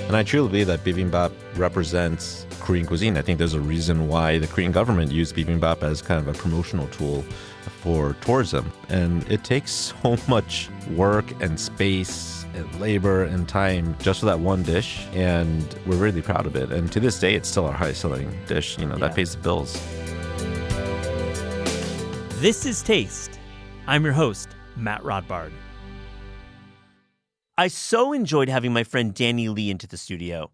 And I truly believe that bibimbap represents Korean cuisine. I think there's a reason why the Korean government used bibimbap as kind of a promotional tool for tourism. And it takes so much work and space and labor and time just for that one dish. And we're really proud of it. And to this day, it's still our highest selling dish. That pays the bills. This is Taste. I'm your host, Matt Rodbard. I so enjoyed having my friend Danny Lee into the studio.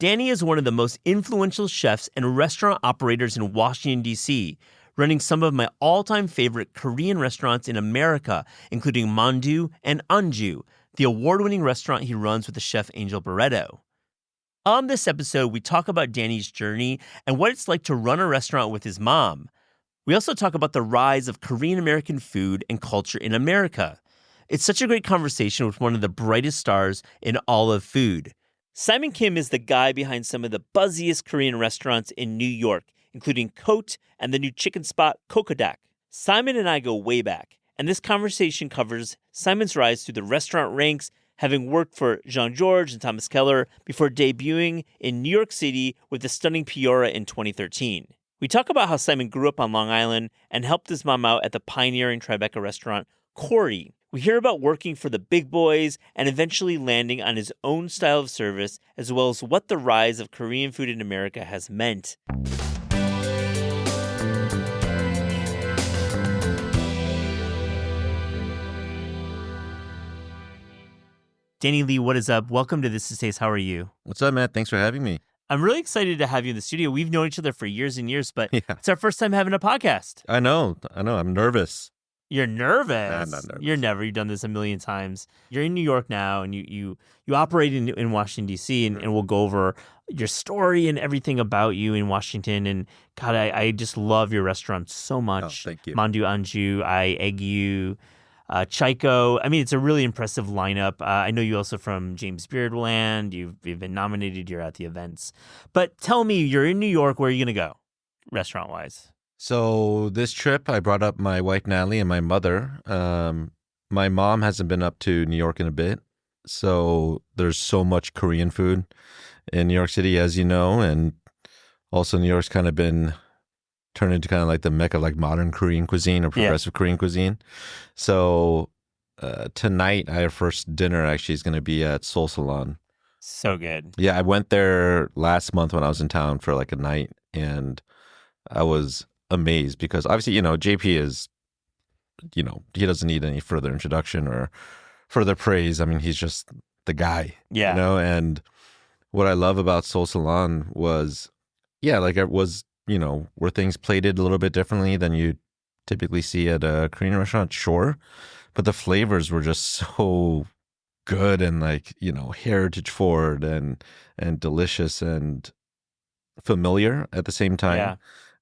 Danny is one of the most influential chefs and restaurant operators in Washington, D.C., running some of my all-time favorite Korean restaurants in America, including Mandu and Anju, the award-winning restaurant he runs with the chef Angel Barreto. On this episode, we talk about Danny's journey and what it's like to run a restaurant with his mom. We also talk about the rise of Korean-American food and culture in America. It's such a great conversation with one of the brightest stars in all of food. Simon Kim is the guy behind some of the buzziest Korean restaurants in New York, including Cote and the new chicken spot Kokodak. Simon and I go way back, and this conversation covers Simon's rise through the restaurant ranks, having worked for Jean-Georges and Thomas Keller before debuting in New York City with the stunning Piora in 2013. We talk about how Simon grew up on Long Island and helped his mom out at the pioneering Tribeca restaurant, Corey. We hear about working for the big boys and eventually landing on his own style of service, as well as what the rise of Korean food in America has meant. Danny Lee, what is up? Welcome to This Is Taste. How are you? What's up, Matt? Thanks for having me. I'm really excited to have you in the studio. We've known each other for years and years, but Yeah. It's our first time having a podcast. I know. I'm nervous. You're nervous. Nah, I'm not nervous. You're never. You've done this a million times. You're in New York now, and you operate in Washington, D.C., and we'll go over your story and everything about you in Washington. And God, I just love your restaurant so much. Oh, thank you. Mandu Anju, I Egg You, Chaiko. I mean, it's a really impressive lineup. I know you also from James Beardland. You've been nominated. You're at the events. But tell me, you're in New York. Where are you going to go, restaurant-wise? So this trip, I brought up my wife, Natalie, and my mother. My mom hasn't been up to New York in a bit. So there's so much Korean food in New York City, as you know. And also New York's kind of been turned into kind of like the mecca of like modern Korean cuisine or progressive Korean cuisine. So tonight, our first dinner actually is going to be at Seoul Salon. So good. Yeah, I went there last month when I was in town for like a night, and I was amazed because obviously, JP is, he doesn't need any further introduction or further praise. I mean, he's just the guy, and what I love about Seoul Salon was, like it was, were things plated a little bit differently than you typically see at a Korean restaurant, sure, but the flavors were just so good and like, heritage forward and delicious and familiar at the same time. Yeah.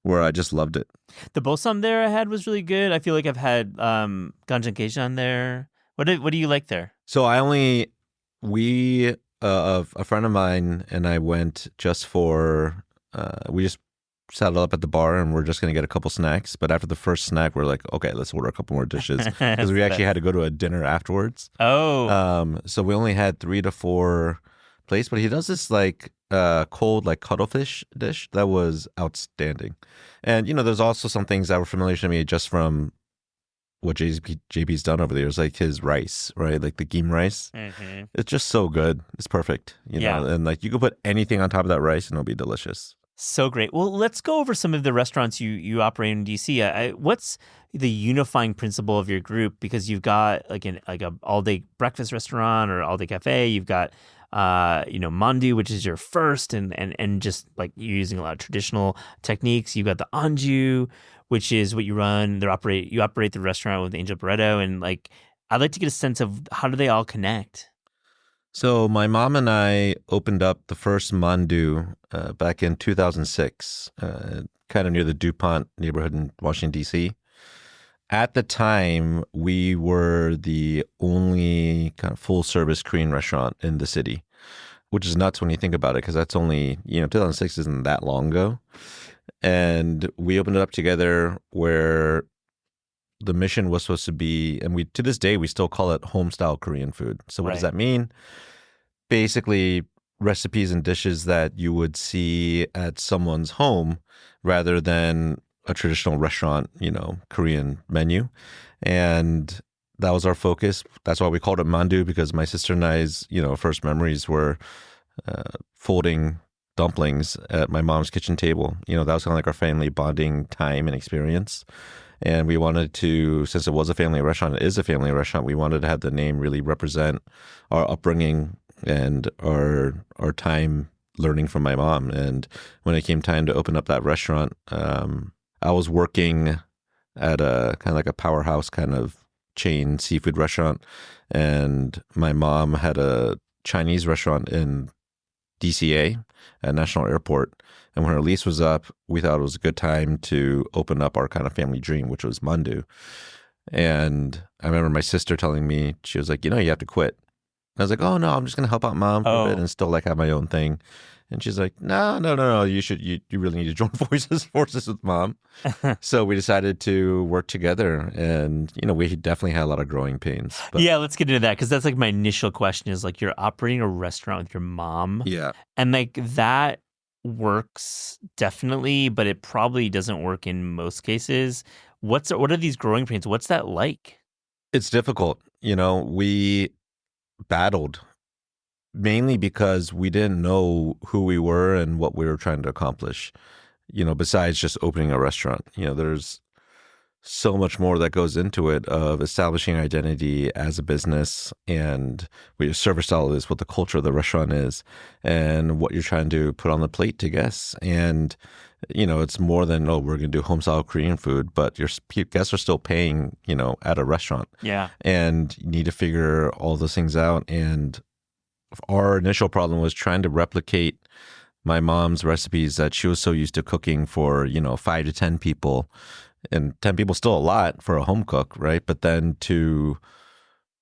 Where I just loved it. The bossam there I had was really good. I feel like I've had ganjang there. What do you like there? So a friend of mine and I went just for, we just saddled up at the bar and we're just going to get a couple snacks. But after the first snack, we're like, okay, let's order a couple more dishes because we actually had to go to a dinner afterwards. Oh. So we only had 3 to 4 plates, but he does this like cold like cuttlefish dish that was outstanding. And there's also some things that were familiar to me just from what JP's done over the years, like his rice, right? Like the gim rice. Mm-hmm. It's just so good. It's perfect, and like you could put anything on top of that rice and it'll be delicious. So great. Well, let's go over some of the restaurants you operate in DC. What's the unifying principle of your group? Because you've got like a all day breakfast restaurant or all day cafe. You've got Mandu, which is your first, and just like you're using a lot of traditional techniques. You've got the Anju, which is what you run. You operate the restaurant with Angel Barreto, and like I'd like to get a sense of how do they all connect. So my mom and I opened up the first Mandu back in 2006, kind of near the DuPont neighborhood in Washington, D.C. At the time, we were the only kind of full-service Korean restaurant in the city, which is nuts when you think about it, because that's only, 2006 isn't that long ago. And we opened it up together where the mission was supposed to be, and we to this day, we still call it home-style Korean food. So what does that mean? Basically, recipes and dishes that you would see at someone's home rather than a traditional restaurant, Korean menu. And that was our focus. That's why we called it mandu, because my sister and I's, first memories were folding dumplings at my mom's kitchen table. That was kind of like our family bonding time and experience. And we wanted to, since it was a family restaurant, it is a family restaurant, we wanted to have the name really represent our upbringing and our time learning from my mom. And when it came time to open up that restaurant, I was working at a kind of like a powerhouse kind of chain seafood restaurant. And my mom had a Chinese restaurant in DCA at National Airport. And when her lease was up, we thought it was a good time to open up our kind of family dream, which was mandu. And I remember my sister telling me, she was like, you have to quit. I was like, oh, no, I'm just going to help out mom for a bit and still like have my own thing. And she's like, no, you really need to join forces with mom. So we decided to work together, and, we definitely had a lot of growing pains. But, yeah, let's get into that, because that's like my initial question is like, you're operating a restaurant with your mom. Yeah. And like that works definitely, but it probably doesn't work in most cases. What are these growing pains? What's that like? It's difficult. We battled mainly because we didn't know who we were and what we were trying to accomplish, besides just opening a restaurant. There's so much more that goes into it of establishing identity as a business and what your service style is, what the culture of the restaurant is, and what you're trying to put on the plate to guests. And, it's more than, we're going to do home style Korean food, but your guests are still paying, at a restaurant. Yeah. And you need to figure all those things out. And our initial problem was trying to replicate my mom's recipes that she was so used to cooking for, 5 to 10 people. And 10 people still a lot for a home cook, right? But then to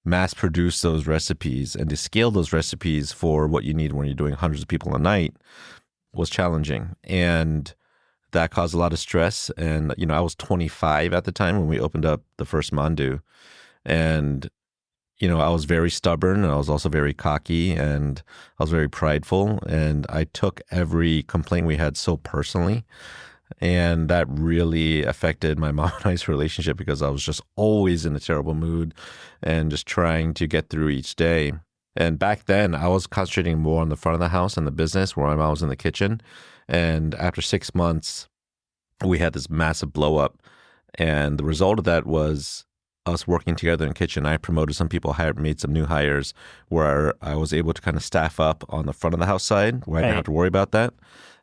mass produce those recipes and to scale those recipes for what you need when you're doing hundreds of people a night was challenging. And that caused a lot of stress. And, I was 25 at the time when we opened up the first mandu. And I was very stubborn, and I was also very cocky, and I was very prideful, and I took every complaint we had so personally. And that really affected my mom and I's relationship, because I was just always in a terrible mood and just trying to get through each day. And back then, I was concentrating more on the front of the house and the business, where my mom was in the kitchen. And after 6 months, we had this massive blow up. And the result of that was us working together in the kitchen. I promoted some people, made some new hires, where I was able to kind of staff up on the front of the house side, where I didn't have to worry about that.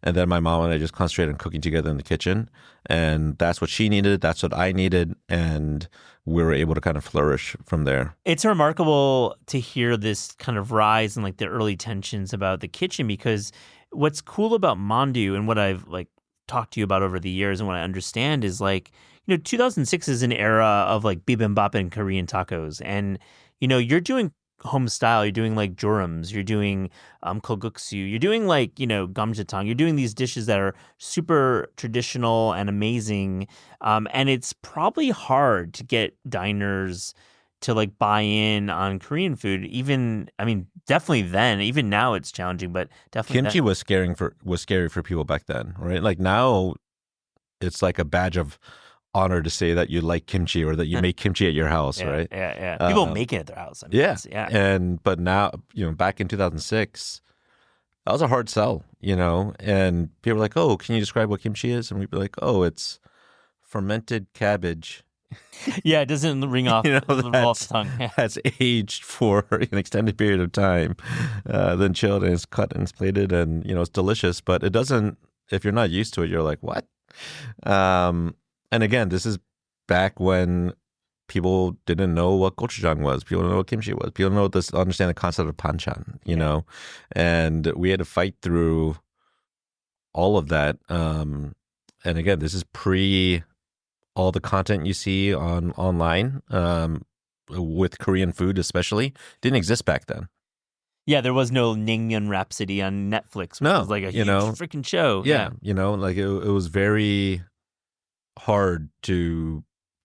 And then my mom and I just concentrated on cooking together in the kitchen. And that's what she needed. That's what I needed. And we were able to kind of flourish from there. It's remarkable to hear this kind of rise in like the early tensions about the kitchen, because what's cool about mandu and what I've like talked to you about over the years and what I understand is like, 2006 is an era of like bibimbap and Korean tacos. And, you're doing home style, you're doing like jorums, you're doing kalguksu, you're doing like, gamjatang, you're doing these dishes that are super traditional and amazing. And it's probably hard to get diners to like buy in on Korean food. Definitely then. Even now it's challenging, but definitely kimchi was scary for people back then, right? Like now it's like a badge of honor to say that you like kimchi or that you make kimchi at your house, right? Yeah. People make it at their house. But now, back in 2006, that was a hard sell, and people were like, oh, can you describe what kimchi is? And we'd be like, oh, it's fermented cabbage. Yeah, it doesn't ring off the tongue. That's aged for an extended period of time, then chilled, and it's cut and it's plated, and, it's delicious, but it doesn't, if you're not used to it, you're like, what? And again, this is back when people didn't know what gochujang was. People didn't know what kimchi was. People didn't understand the concept of panchan, and we had to fight through all of that. And again, this is pre all the content you see online with Korean food, especially, didn't exist back then. Yeah, there was no Naengmyeon Rhapsody on Netflix, which was like a huge freaking show. Yeah, like it was very hard to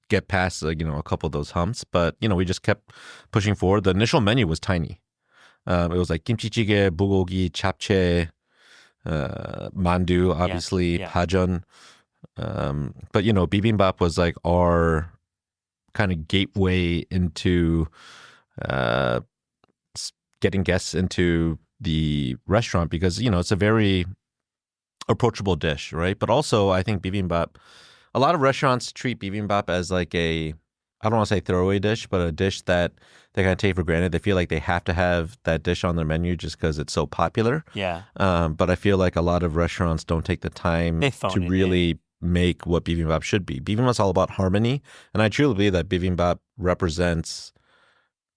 get past a couple of those humps, but we just kept pushing forward. The initial menu was tiny. It was like kimchi jjigae, bulgogi, japchae, mandu, obviously, yeah. pajeon. But bibimbap was like our kind of gateway into uh, getting guests into the restaurant because it's a very approachable dish, right? But also, I think bibimbap. A lot of restaurants treat bibimbap as like I don't want to say throwaway dish, but a dish that they kind of take for granted. They feel like they have to have that dish on their menu just because it's so popular. Yeah. But I feel like a lot of restaurants don't take the time They phone to it really make what bibimbap should be. Bibimbap's all about harmony, and I truly believe that bibimbap represents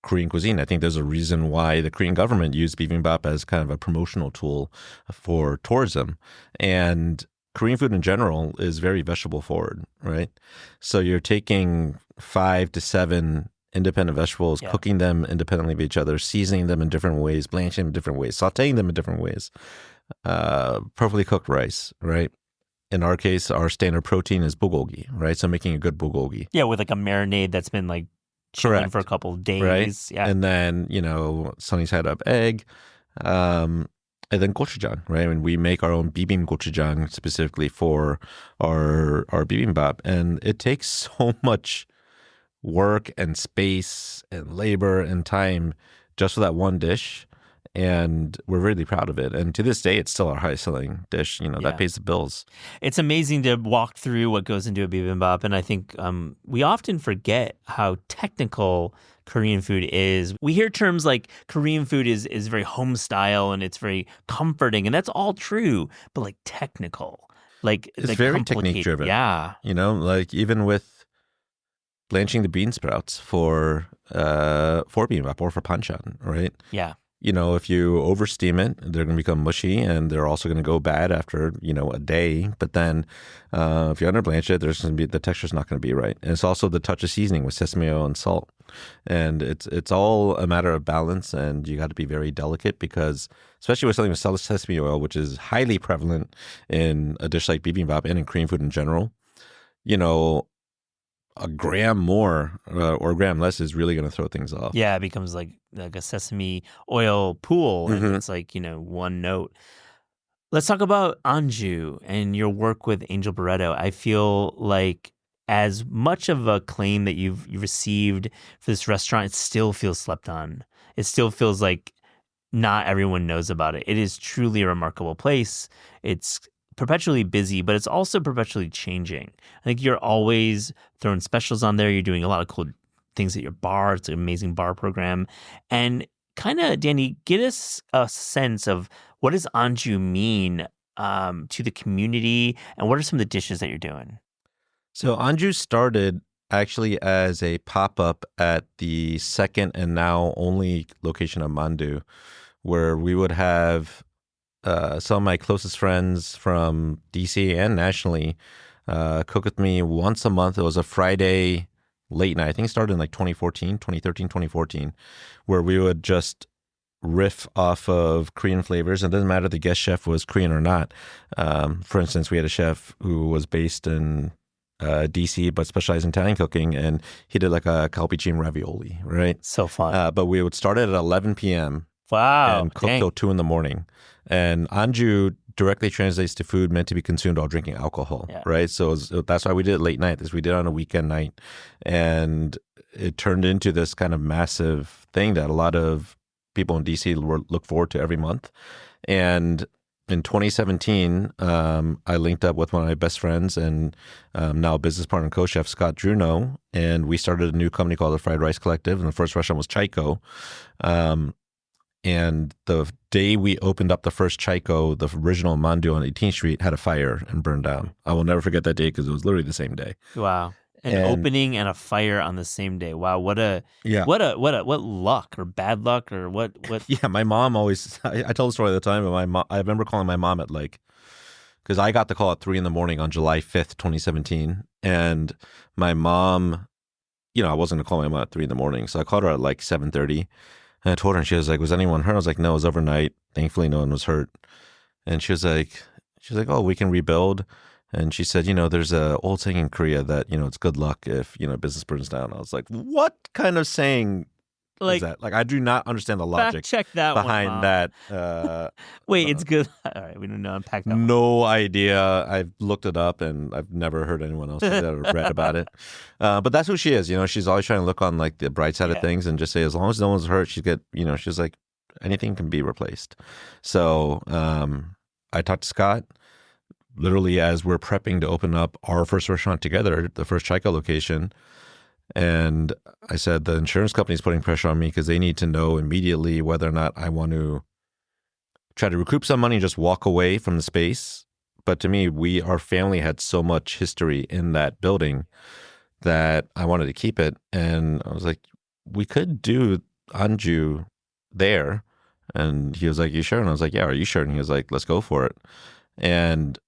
Korean cuisine. I think there's a reason why the Korean government used bibimbap as kind of a promotional tool for tourism. And Korean food in general is very vegetable forward, right? So you're taking 5 to 7 independent vegetables, Yeah. cooking them independently of each other, seasoning them in different ways, blanching them in different ways, sauteing them in different ways, perfectly cooked rice, right? In our case, our standard protein is bulgogi, right? So making a good bulgogi. Yeah, with like a marinade that's been like chilling Correct. for a couple of days. Right. Yeah. And then, sunny side up egg. And then gochujang, right? And we make our own bibim gochujang specifically for our bibimbap. And it takes so much work and space and labor and time just for that one dish. And we're really proud of it. And to this day, it's still our highest selling dish. Yeah. That pays the bills. It's amazing to walk through what goes into a bibimbap, and I think we often forget how technical Korean food is. We hear terms like Korean food is very home style and it's very comforting, and that's all true, but like technical. Like It's like very complicated. technique driven. Yeah. Like even with blanching the bean sprouts for bibimbap or for panchan, right? Yeah. If you oversteam it, they're going to become mushy and they're also going to go bad after, a day. But then if you underblanch it, the texture's not going to be right. And it's also the touch of seasoning with sesame oil and salt. And it's all a matter of balance, and you got to be very delicate because, especially with something with sesame oil, which is highly prevalent in a dish like bibimbap and in Korean food in general, a gram more or a gram less is really going to throw things off. Yeah, it becomes like a sesame oil pool, and Mhm. it's like, one note. Let's talk about Anju and your work with Angel Barreto. I feel like as much of a claim that you've received for this restaurant, it still feels slept on. It still feels like not everyone knows about it. It is truly a remarkable place. It's perpetually busy, but it's also perpetually changing. I think you're always throwing specials on there. You're doing a lot of cool things at your bar. It's an amazing bar program. And kind of, Danny, get us a sense of what does Anju mean to the community, and what are some of the dishes that you're doing? So Anju started actually as a pop-up at the second and now only location of Mandu, where we would have some of my closest friends from DC and nationally cook with me once a month. It was a Friday late night. I think it started in like 2014, where we would just riff off of Korean flavors. It doesn't matter if the guest chef was Korean or not. For instance, we had a chef who was based in DC but specialized in Italian cooking, and he did like a calpicine ravioli, right? So fun. But we would start it at 11 p.m. Wow. and cook dang. till 2 in the morning. And Anju directly translates to food meant to be consumed while drinking alcohol, Yeah. right? So that's why we did it late night. We did it on a weekend night. And it turned into this kind of massive thing that a lot of people in DC look forward to every month. And in 2017, I linked up with one of my best friends and now business partner and co-chef, Scott Druno, and we started a new company called the Fried Rice Collective, and the first restaurant was Chaiko. And the day we opened up the first Chaiko, the original Mandu on 18th Street had a fire and burned down. I will never forget that day because it was literally the same day. Wow. An And- opening and a fire on the same day. Wow, what luck or bad luck or what Yeah, my mom always, I tell the story all the time, but my mom, I remember calling my mom at because I got the call at 3 in the morning on July 5th, 2017. And my mom, I wasn't going to call my mom at 3 in the morning. So I called her at like 7:30. And I told her, and she was like, was anyone hurt? I was like, no, it was overnight. Thankfully, no one was hurt. And she was like, oh, we can rebuild. And she said, there's a old saying in Korea that, it's good luck if, business burns down. I was like, what kind of saying Like, is that? Like, I do not understand the fact logic check that behind one, Mom. that. Wait, it's good. All right, we don't know. Unpack that one. No idea. I've looked it up and I've never heard anyone else say that or read about it. But that's who she is. You know, she's always trying to look on like the bright side of things and just say, as long as no one's hurt, she's like, anything can be replaced. So I talked to Scott literally as we're prepping to open up our first restaurant together, the first Chaika location. And I said, the insurance company is putting pressure on me because they need to know immediately whether or not I want to try to recoup some money and just walk away from the space. But to me, our family had so much history in that building that I wanted to keep it. And I was like, we could do Anju there. And he was like, you sure? And I was like, yeah, are you sure? And he was like, let's go for it. And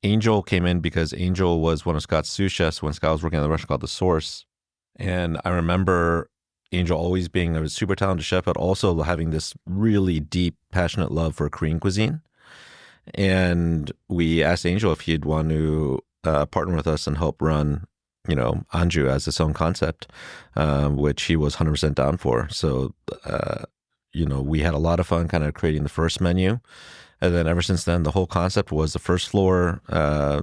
Angel came in because Angel was one of Scott's sous chefs when Scott was working at the restaurant called The Source. And I remember Angel always being a super talented chef, but also having this really deep, passionate love for Korean cuisine. And we asked Angel if he'd want to partner with us and help run, Anju as its own concept, which he was 100% down for. So, we had a lot of fun kind of creating the first menu. And then ever since then, the whole concept was the first floor.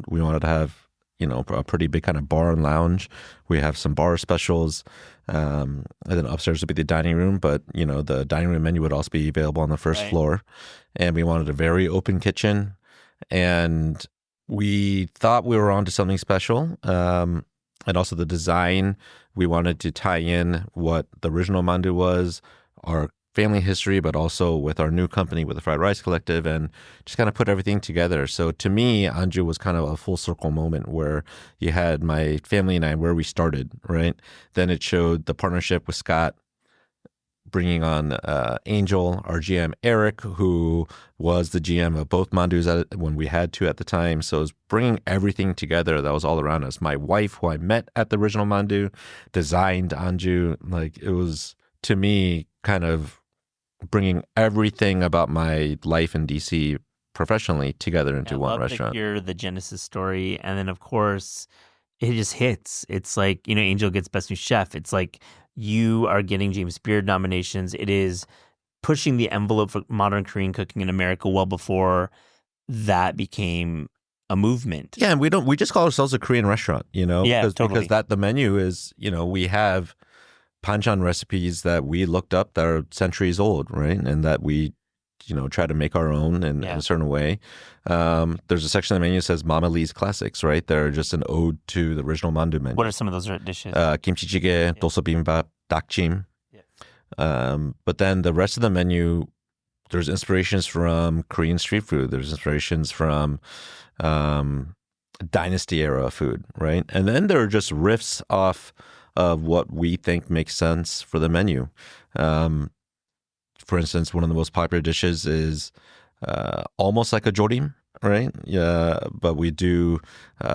We wanted to have, a pretty big kind of bar and lounge. We have some bar specials. And then upstairs would be the dining room. But, the dining room menu would also be available on the first floor. And we wanted a very open kitchen. And we thought we were onto something special. And also the design, we wanted to tie in what the original mandu was, our family history, but also with our new company, with the Fried Rice Collective, and just kind of put everything together. So to me, Anju was kind of a full circle moment where you had my family and I where we started, right? Then it showed the partnership with Scott, bringing on Angel, our GM Eric, who was the GM of both mandus when we had to at the time. So it was bringing everything together that was all around us. My wife, who I met at the original mandu, designed Anju. Like, it was, to me, kind of bringing everything about my life in DC professionally together into one restaurant. I love to hear the Genesis story. And then, of course, it just hits. It's like, Angel gets Best New Chef. It's like you are getting James Beard nominations. It is pushing the envelope for modern Korean cooking in America well before that became a movement. Yeah, and we just call ourselves a Korean restaurant, totally. Because that the menu is, we have panchan recipes that we looked up that are centuries old, right? And that we, try to make our own in a certain way. There's a section of the menu that says Mama Lee's Classics, right? They're just an ode to the original mandu menu. What are some of those dishes? Kimchi jjigae, dolso bibimbap, dakjim. But then the rest of the menu, there's inspirations from Korean street food. There's inspirations from dynasty era food, right? And then there are just riffs off of what we think makes sense for the menu. For instance, one of the most popular dishes is almost like a jorim, right? Yeah, but we do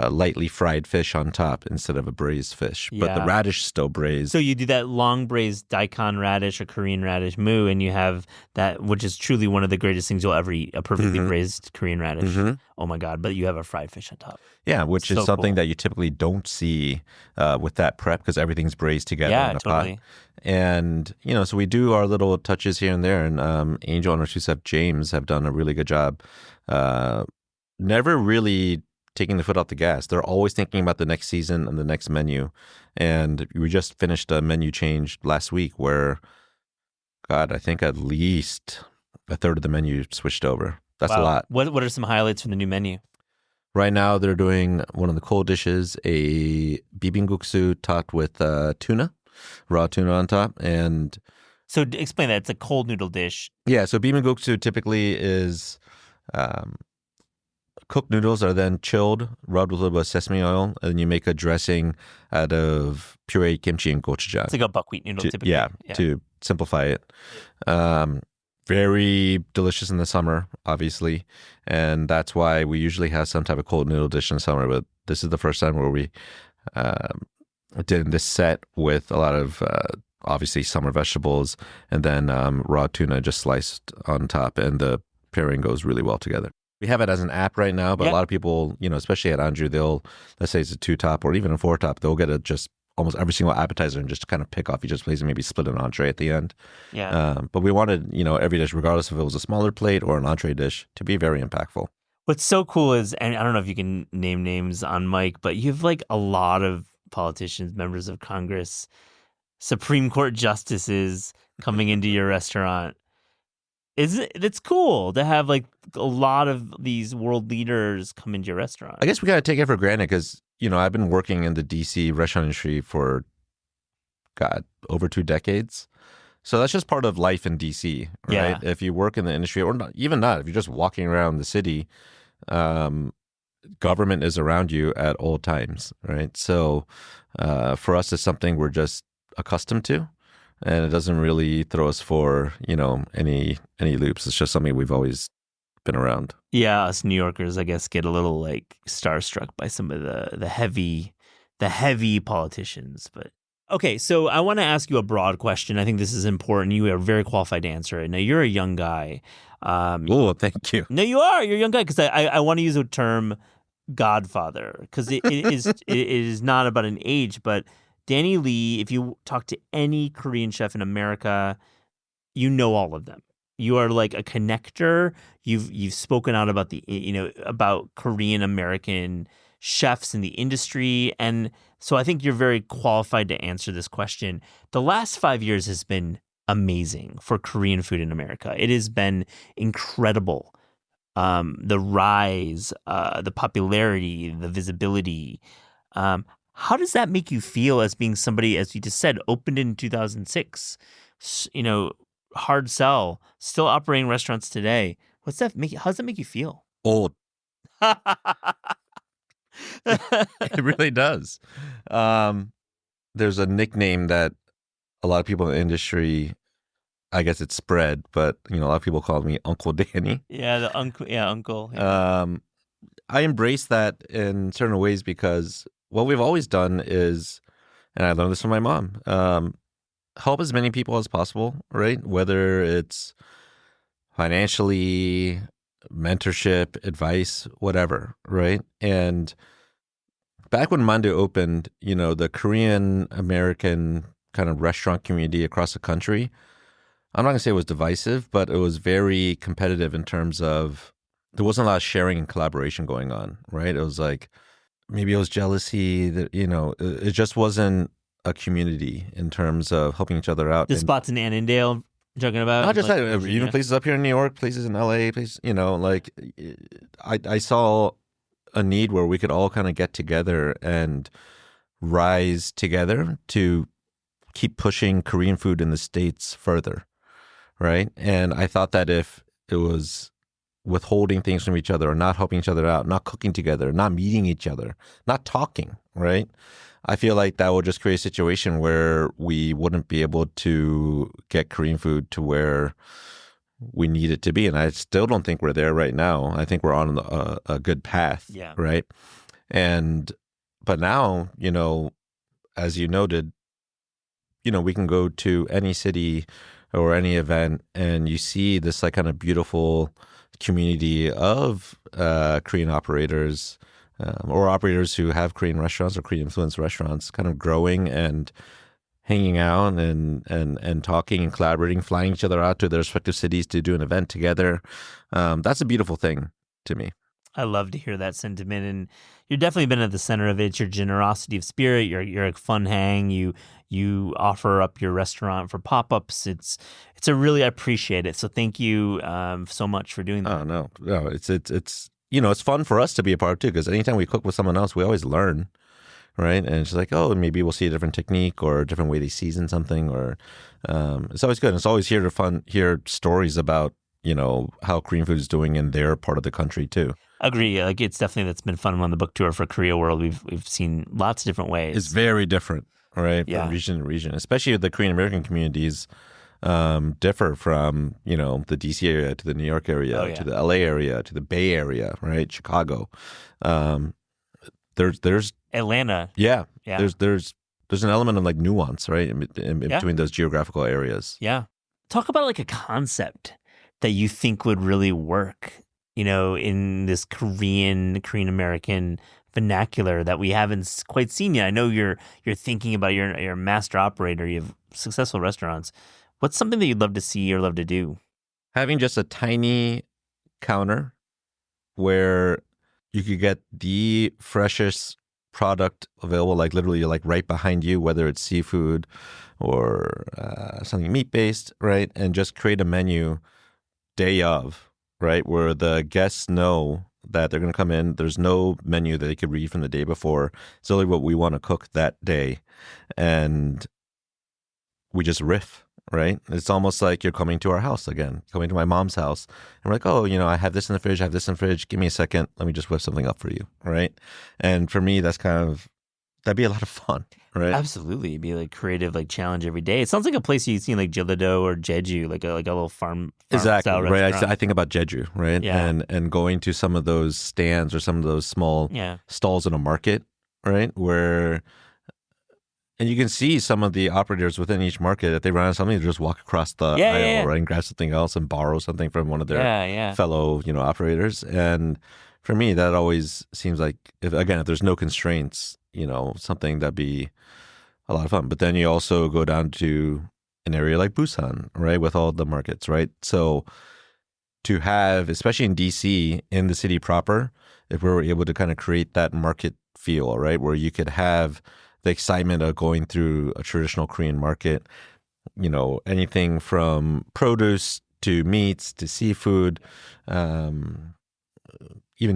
lightly fried fish on top instead of a braised fish. Yeah. But the radish is still braised. So you do that long braised daikon radish or Korean radish mu, and you have that, which is truly one of the greatest things you'll ever eat, a perfectly braised Korean radish. Oh my God, but you have a fried fish on top. Yeah, which is something that you typically don't see with that prep because everything's braised together in a pot. And, so we do our little touches here and there. And Angel and our sous chef James have done a really good job. Never really taking the foot off the gas. They're always thinking about the next season and the next menu. And we just finished a menu change last week where, God, I think at least a third of the menu switched over. That's a lot. What are some highlights from the new menu? Right now, they're doing one of the cold dishes, a bibimbap topped with tuna, raw tuna on top. And so explain that. It's a cold noodle dish. Yeah, so bibimbap typically is cooked noodles are then chilled, rubbed with a little bit of sesame oil, and then you make a dressing out of pureed kimchi and gochujang. It's like a buckwheat noodle, typically. Yeah, to simplify it. Very delicious in the summer, obviously. And that's why we usually have some type of cold noodle dish in summer. But this is the first time where we did this set with a lot of, obviously, summer vegetables and then raw tuna just sliced on top. And the pairing goes really well together. We have it as an app right now, but a lot of people, especially at Anju, let's say it's a 2-top or even a 4-top, they'll get it just almost every single appetizer and just kind of pick off each place and maybe split an entree at the end. Yeah. But we wanted, every dish, regardless if it was a smaller plate or an entree dish, to be very impactful. What's so cool is, and I don't know if you can name names on mic, but you have like a lot of politicians, members of Congress, Supreme Court justices coming into your restaurant. It's cool to have like a lot of these world leaders come into your restaurant. I guess we got to take it for granted because, I've been working in the DC restaurant industry for, over 2 decades. So that's just part of life in DC, right? Yeah. If you work in the industry, or not, even not, if you're just walking around the city, government is around you at all times, right? So for us, it's something we're just accustomed to. And it doesn't really throw us for, any loops. It's just something we've always been around. Yeah, us New Yorkers, I guess, get a little like starstruck by some of the heavy politicians. But okay, so I want to ask you a broad question. I think this is important. You are very qualified to answer it. Now, you're a young guy. Oh, thank you. No, you are. You're a young guy because I want to use the term godfather because it is not about an age, but Danny Lee, if you talk to any Korean chef in America, you know all of them. You are like a connector. You've spoken out about about Korean American chefs in the industry, and so I think you're very qualified to answer this question. The last 5 years has been amazing for Korean food in America. It has been incredible. The rise, the popularity, the visibility. How does that make you feel as being somebody, as you just said, opened in 2006, hard sell, still operating restaurants today? How does that make you feel? Old. It really does. There's a nickname that a lot of people in the industry, I guess it's spread, but a lot of people call me Uncle Danny. Yeah, the uncle. Yeah, uncle. Yeah. I embrace that in certain ways because what we've always done is, and I learned this from my mom, help as many people as possible, right? Whether it's financially, mentorship, advice, whatever, right? And back when Mando opened, the Korean American kind of restaurant community across the country, I'm not going to say it was divisive, but it was very competitive in terms of there wasn't a lot of sharing and collaboration going on, right? It was like, maybe it was jealousy that, it just wasn't a community in terms of helping each other out. The spots in Annandale, joking about? Not just that, even places up here in New York, places in LA, places, I saw a need where we could all kind of get together and rise together to keep pushing Korean food in the States further, right? And I thought that if it was withholding things from each other or not helping each other out, not cooking together, not meeting each other, not talking, right? I feel like that will just create a situation where we wouldn't be able to get Korean food to where we need it to be. And I still don't think we're there right now. I think we're on a good path, Yeah. right? But now, as you noted, we can go to any city or any event and you see this like kind of beautiful community of Korean operators or operators who have Korean restaurants or Korean influenced restaurants kind of growing and hanging out and talking and collaborating, flying each other out to their respective cities to do an event together. That's a beautiful thing to me. I love to hear that sentiment, and you've definitely been at the center of it. It's your generosity of spirit. You're a fun hang. You offer up your restaurant for pop-ups. It's a really, I appreciate it. So thank you so much for doing that. Oh no, it's it's fun for us to be a part of too, because anytime we cook with someone else, we always learn, right? And it's like, oh, maybe we'll see a different technique or a different way they season something, or it's always good. And it's always hear stories about how Korean food is doing in their part of the country too. Agree. Like it's definitely that's been fun on the book tour for Korea World. We've seen lots of different ways. It's very different, right? Yeah. From region to region, especially the Korean American communities differ from the DC area to the New York area to the LA area to the Bay Area, right? Chicago. There's Atlanta. Yeah. Yeah. There's an element of like nuance, right, in between those geographical areas. Yeah. Talk about like a concept that you think would really work, in this Korean American vernacular that we haven't quite seen yet? I know you're thinking about you're a master operator. You have successful restaurants. What's something that you'd love to see or love to do? Having just a tiny counter where you could get the freshest product available, like literally like right behind you, whether it's seafood or something meat-based, right? And just create a menu day of, right? Where the guests know that they're going to come in. There's no menu that they could read from the day before. It's only what we want to cook that day. And we just riff, right? It's almost like you're coming to our house again, coming to my mom's house. And we're like, oh, I have this in the fridge. I have this in the fridge. Give me a second. Let me just whip something up for you, right? And for me, that'd be a lot of fun, right? Absolutely. It'd be like creative, like challenge every day. It sounds like a place you've seen like Jeollado or Jeju, like a little farm Exactly, style right? restaurant. I think about Jeju, right? Yeah. And going to some of those stands or some of those small Yeah. stalls in a market, right? And you can see some of the operators within each market, if they run out of something, they just walk across the aisle, right, and grab something else and borrow something from one of their fellow, operators. And for me, that always seems like, if there's no constraints, something that'd be a lot of fun. But then you also go down to an area like Busan, right, with all the markets, right? So to have, especially in DC, in the city proper, if we were able to kind of create that market feel, right, where you could have the excitement of going through a traditional Korean market, anything from produce to meats to seafood, even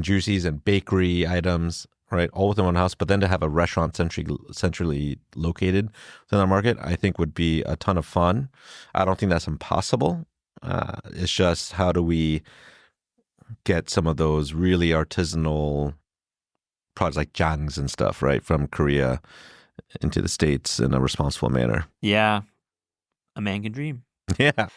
juices and bakery items, right, all within one house. But then to have a restaurant centrally located within the market, I think would be a ton of fun. I don't think that's impossible. It's just, how do we get some of those really artisanal products like jangs and stuff, right, from Korea into the States in a responsible manner? Yeah. A man can dream. Yeah.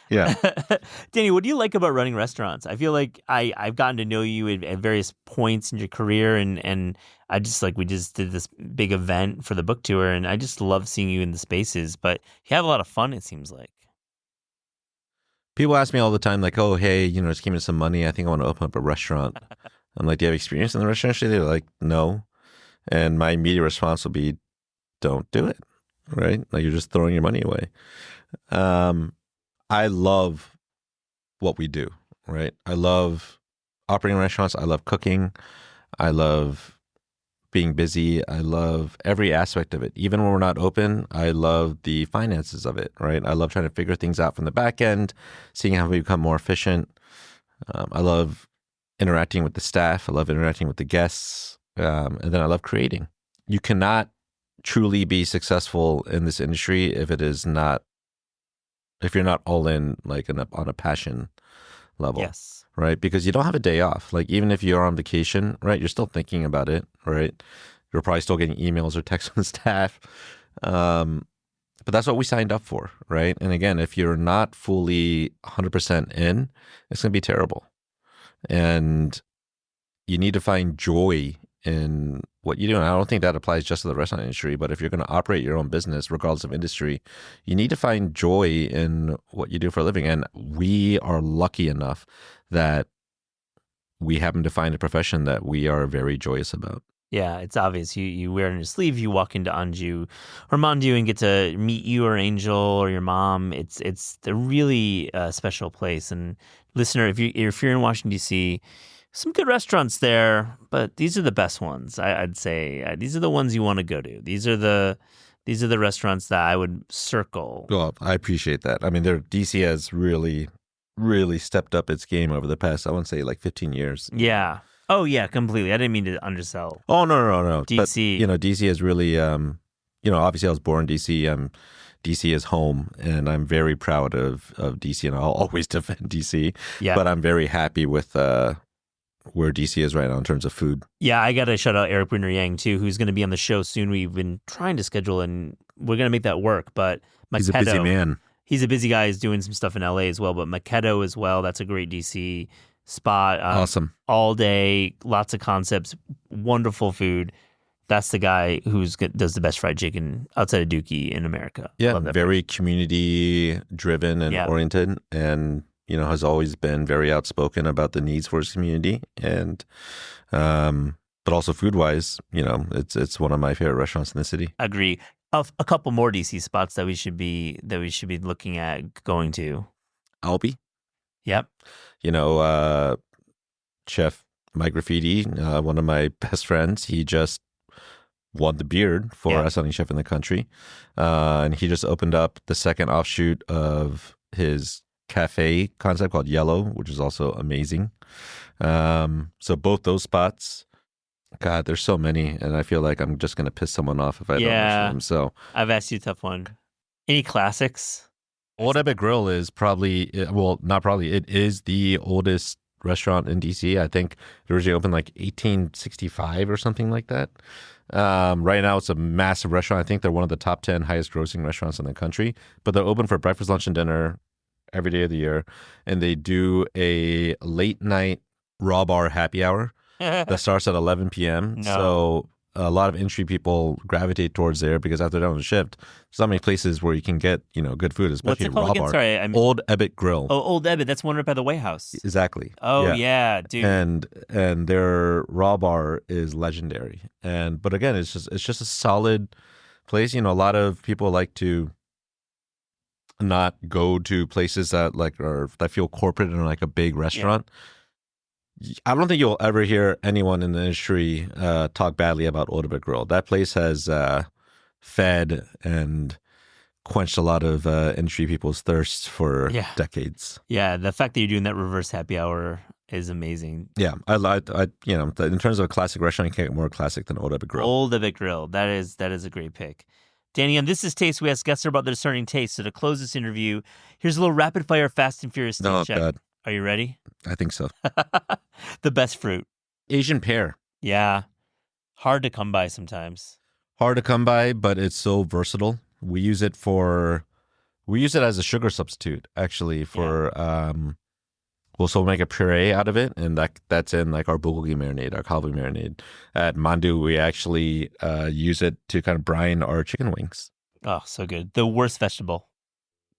Danny, what do you like about running restaurants? I feel like I've gotten to know you at various points in your career, and I just we just did this big event for the book tour, and I just love seeing you in the spaces, but you have a lot of fun, it seems like. People ask me all the time, like, oh, hey, just give me some money. I think I want to open up a restaurant. I'm like, do you have experience in the restaurant industry? They're like, no. And my immediate response will be, don't do it, right? Like, you're just throwing your money away. I love what we do, right? I love operating restaurants. I love cooking. I love being busy. I love every aspect of it. Even when we're not open, I love the finances of it, right? I love trying to figure things out from the back end, seeing how we become more efficient. I love interacting with the staff. I love interacting with the guests. And then I love creating. You cannot truly be successful in this industry if you're not all in, like on a passion level. Yes. Right? Because you don't have a day off. Like, even if you're on vacation, right, you're still thinking about it, right? You're probably still getting emails or texts from the staff. But that's what we signed up for, right? And again, if you're not fully 100% in, it's going to be terrible. And you need to find joy in what you do. And I don't think that applies just to the restaurant industry, but if you're going to operate your own business, regardless of industry, you need to find joy in what you do for a living. And we are lucky enough that we happen to find a profession that we are very joyous about. Yeah, it's obvious. You wear it on your sleeve. You walk into Anju or Mandu and get to meet you or Angel or your mom. It's a really special place. And listener, if you're in Washington D.C., some good restaurants there, but these are the best ones. I'd say these are the ones you want to go to. These are the restaurants that I would circle. Well, I appreciate that. I mean, DC has really, really stepped up its game over the past, I want to say, like 15 years. Yeah. Oh, yeah, completely. I didn't mean to undersell. Oh, no. DC. But, DC has really, obviously I was born in DC. DC is home, and I'm very proud of DC, and I'll always defend DC. Yeah. But I'm very happy with where DC is right now in terms of food. Yeah, I got to shout out Eric Bruner Yang, too, who's going to be on the show soon. We've been trying to schedule, and we're going to make that work. But He's a busy man. He's a busy guy. He's doing some stuff in LA as well, but Makedo as well. That's a great DC spot. Awesome. All day, lots of concepts, wonderful food. That's the guy does the best fried chicken outside of Dookie in America. Yeah, very community driven and oriented, and has always been very outspoken about the needs for his community. And but also food wise, it's one of my favorite restaurants in the city. Agree. Of a couple more DC spots that we should be looking at going to. Albee, Yep. Chef Mike Graffiti, one of my best friends, he just won the Beard for Outstanding Chef in the Country. And he just opened up the second offshoot of his cafe concept called Yellow, which is also amazing. So both those spots, God, there's so many. And I feel like I'm just going to piss someone off if I don't mention them. So I've asked you a tough one. Any classics? Old Ebbitt Grill is probably, not probably, it is the oldest restaurant in DC. I think it originally opened like 1865 or something like that. Right now, it's a massive restaurant. I think they're one of the top 10 highest grossing restaurants in the country. But they're open for breakfast, lunch, and dinner every day of the year. And they do a late night raw bar happy hour that starts at 11 p.m. No. So a lot of industry people gravitate towards there because after they're on the shift, there's not many places where you can get, good food, especially What's it called raw again? bar. Sorry, Old Ebbitt Grill. Oh, Old Ebbitt. That's one right by the White House. Exactly. Oh yeah, dude. And their raw bar is legendary. But again, it's just a solid place. A lot of people like to not go to places that that feel corporate and like a big restaurant. I don't think you'll ever hear anyone in the industry talk badly about Old Ebbitt Grill. That place has fed and quenched a lot of industry people's thirst for decades. Yeah, the fact that you're doing that reverse happy hour is amazing. Yeah, I in terms of a classic restaurant, you can't get more classic than Old Ebbitt Grill. Old Ebbitt Grill. That is a great pick. Danny, on This Is Taste, we ask guests about their discerning taste. So to close this interview, here's a little rapid fire Fast and Furious taste check. God. Are you ready? I think so. The best fruit. Asian pear. Yeah. Hard to come by sometimes. Hard to come by, but it's so versatile. We use it as a sugar substitute, actually, for we'll also make a puree out of it, and that's in like our bulgogi marinade, our kalbi marinade. At Mandu, we actually use it to kind of brine our chicken wings. Oh, so good. The worst vegetable.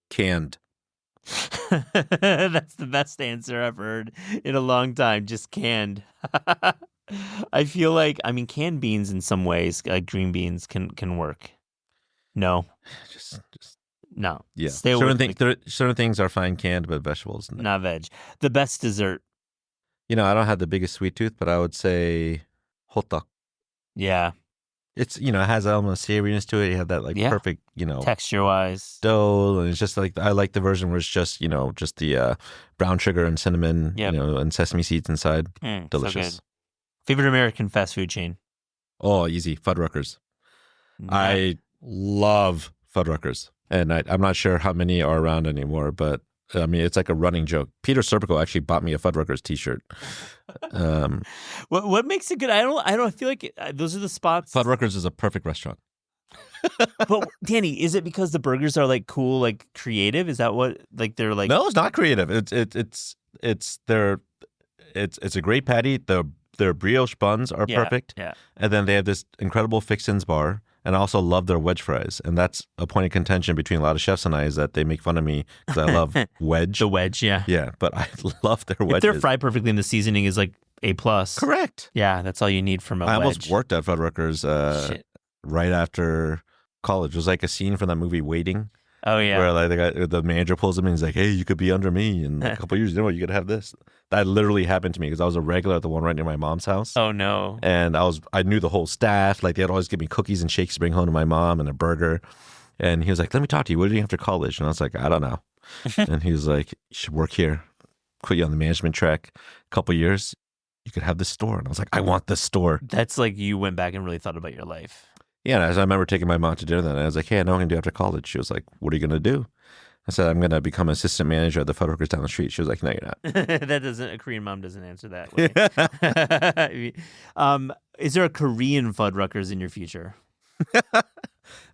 Canned. That's the best answer I've heard in a long time. Just canned. I feel like, canned beans in some ways, like green beans, can work. No, just no. Yeah, Stay away. Certain things are fine canned, but vegetables no. Not veg. The best dessert. I don't have the biggest sweet tooth, but I would say hotak. Yeah. It's it has an element of savoriness to it. You have that perfect texture wise dough, and it's just like I like the version where it's just just the brown sugar and cinnamon, and sesame seeds inside. Delicious. So good. Favorite American fast food chain? Oh, easy. Fuddruckers. Yeah. I love Fuddruckers, and I'm not sure how many are around anymore, but it's like a running joke. Peter Serpico actually bought me a Fuddruckers t-shirt. What makes it good? I don't feel like those are the spots. Fuddruckers is a perfect restaurant. But Danny, is it because the burgers are like cool, like creative? Is that what they're like? No, it's not creative. It's a great patty. Their brioche buns are perfect. Yeah. And then they have this incredible fixins bar. And I also love their wedge fries. And that's a point of contention between a lot of chefs and I, is that they make fun of me because I love wedge. The wedge, yeah. Yeah, but I love their wedges. If they're fried perfectly and the seasoning is like A+. Correct. Yeah, that's all you need from a wedge. I almost worked at Fuddruckers right after college. It was like a scene from that movie Waiting. Oh, yeah. Where the manager pulls him in and he's like, hey, you could be under me in a couple of years. You could have this. That literally happened to me because I was a regular at the one right near my mom's house. Oh, no. And I knew the whole staff. They'd always give me cookies and shakes to bring home to my mom and a burger. And he was like, let me talk to you. What did you after college? And I was like, I don't know. And he was like, you should work here. Put you on the management track. A couple of years, you could have this store. And I was like, I want this store. That's like you went back and really thought about your life. Yeah, and I remember taking my mom to dinner then. And I was like, hey, I know what I'm going to do after college. She was like, what are you going to do? I said, I'm going to become assistant manager at the Fuddruckers down the street. She was like, no, you're not. A Korean mom doesn't answer that way. Is there a Korean Fuddruckers in your future?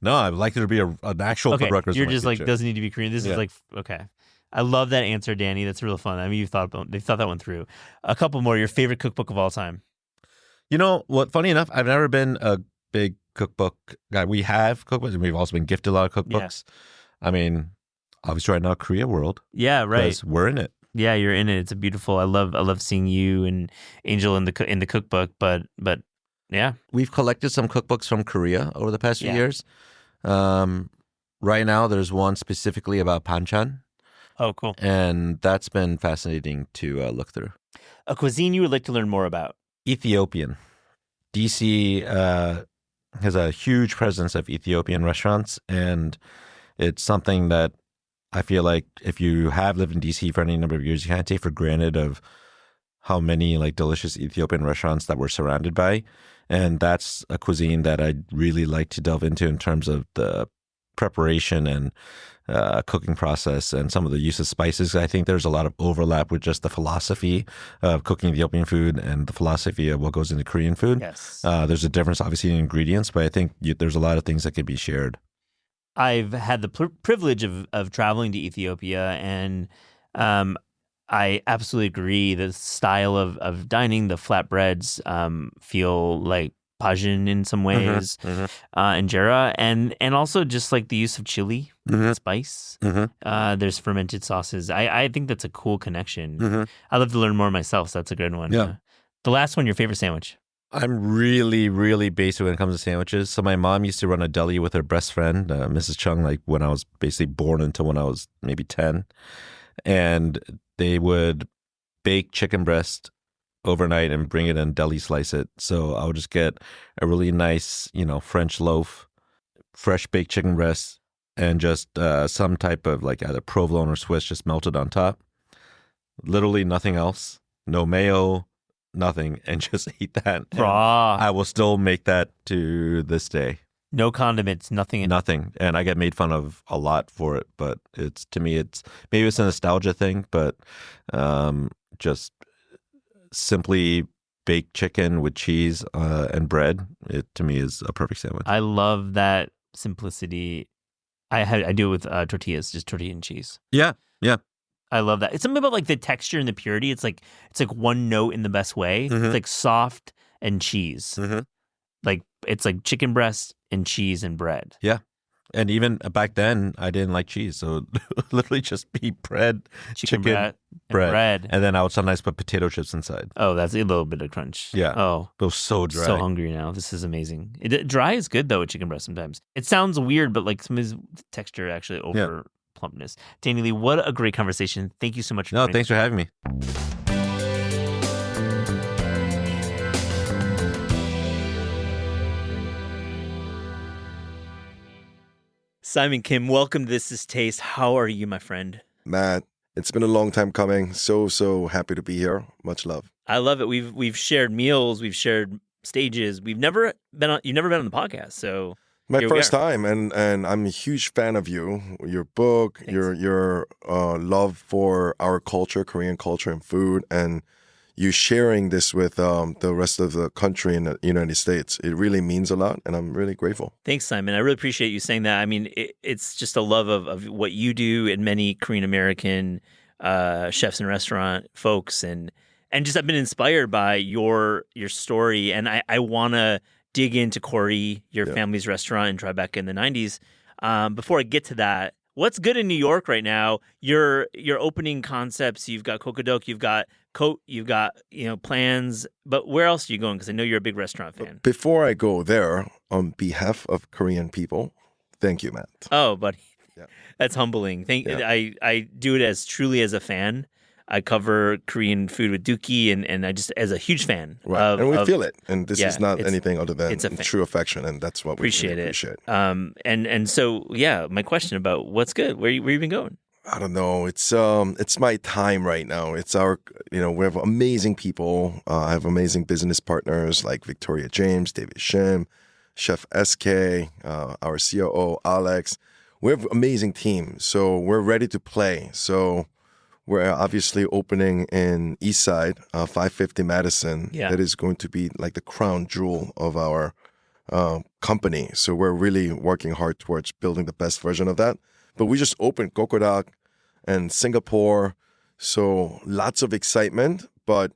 No, I'd like there to be an actual Fuddruckers. You're just like, doesn't need to be Korean. This is like, okay. I love that answer, Danny. That's real fun. They've thought that one through. A couple more. Your favorite cookbook of all time? You know what? Funny enough, I've never been a big cookbook guy. We have cookbooks, and we've also been gifted a lot of cookbooks. Yeah. Obviously right now, Korea World. Yeah, right. We're in it. Yeah, you're in it. It's a beautiful. I love seeing you and Angel in the cookbook. But Yeah. We've collected some cookbooks from Korea over the past few Yeah. years. Right now, there's one specifically about banchan, Oh, cool. and that's been fascinating to look through. A cuisine you would like to learn more about? Ethiopian. DC has a huge presence of Ethiopian restaurants, and it's something that I feel like if you have lived in DC for any number of years, you can't take for granted of how many like delicious Ethiopian restaurants that we're surrounded by. And that's a cuisine that I'd really like to delve into in terms of the preparation and cooking process and some of the use of spices. I think there's a lot of overlap with just the philosophy of cooking Ethiopian food and the philosophy of what goes into Korean food. Yes. There's a difference, obviously, in ingredients, but I think there's a lot of things that can be shared. I've had the privilege of traveling to Ethiopia, and I absolutely agree. The style of dining, the flatbreads feel like Pajin in some ways, injera, and also just like the use of chili, spice. There's fermented sauces. I think that's a cool connection. I'd love to learn more myself, so that's a good one. Yeah. The last one, your favorite sandwich? I'm really, really basic when it comes to sandwiches. So my mom used to run a deli with her best friend, Mrs. Chung, like when I was basically born until when I was maybe 10. And they would bake chicken breast overnight and bring it in, deli slice it. So I would just get a really nice, French loaf, fresh baked chicken breast, and just some type of like either provolone or Swiss just melted on top. Literally nothing else. No mayo, nothing, and just eat that. Raw. I will still make that to this day. No condiments, nothing. Nothing. And I get made fun of a lot for it, but to me, maybe it's a nostalgia thing, but just simply baked chicken with cheese and bread, it to me is a perfect sandwich. I love that simplicity. I do it with tortillas, just tortilla and cheese. Yeah. I love that. It's something about like the texture and the purity. It's like one note in the best way. It's like soft and cheese. Like it's like chicken breast and cheese and bread. Yeah. And even back then, I didn't like cheese. So literally just be bread, chicken bread. And then I would sometimes put potato chips inside. Oh, that's a little bit of crunch. Yeah. Oh. It was so dry. So hungry now. This is amazing. Dry is good though with chicken breast sometimes. It sounds weird, but like some of the texture actually over plumpness. Danny Lee, what a great conversation. Thank you so much. Thanks for having me. Simon Kim, welcome to This Is Taste. How are you, my friend? Matt, it's been a long time coming. So happy to be here. Much love. I love it. We've shared meals, we've shared stages. You've never been on the podcast, so my first time, and I'm a huge fan of you. Your book, Thanks. your love for our culture, Korean culture and food, and you sharing this with the rest of the country in the United States. It really means a lot, and I'm really grateful. Thanks, Simon. I really appreciate you saying that. I mean, it's just a love of what you do and many Korean American chefs and restaurant folks, and just I've been inspired by your story, and I want to dig into Kori, your family's restaurant in Tribeca in the 90s. Before I get to that, what's good in New York right now? Your opening concepts. You've got Kokkodok, you've got Coat, you've got plans. But where else are you going? Because I know you're a big restaurant fan. Before I go there, on behalf of Korean people, thank you, Matt. Oh, buddy, Yeah. That's humbling. I do it as truly as a fan. I cover Korean food with Dookie, and I just as a huge fan. Right, and we feel it. And this is not it's- anything other than it's a true affection, and that's what we appreciate really it. appreciate. And so my question about what's good? Where you been going? I don't know. It's my time right now. It's our, we have amazing people. I have amazing business partners like Victoria James, David Shim, Chef SK, our COO, Alex. We have an amazing team. So we're ready to play. So we're obviously opening in East Side, 550 Madison. Yeah. That is going to be like the crown jewel of our company. So we're really working hard towards building the best version of that. But we just opened Kokkodok and Singapore. So lots of excitement, but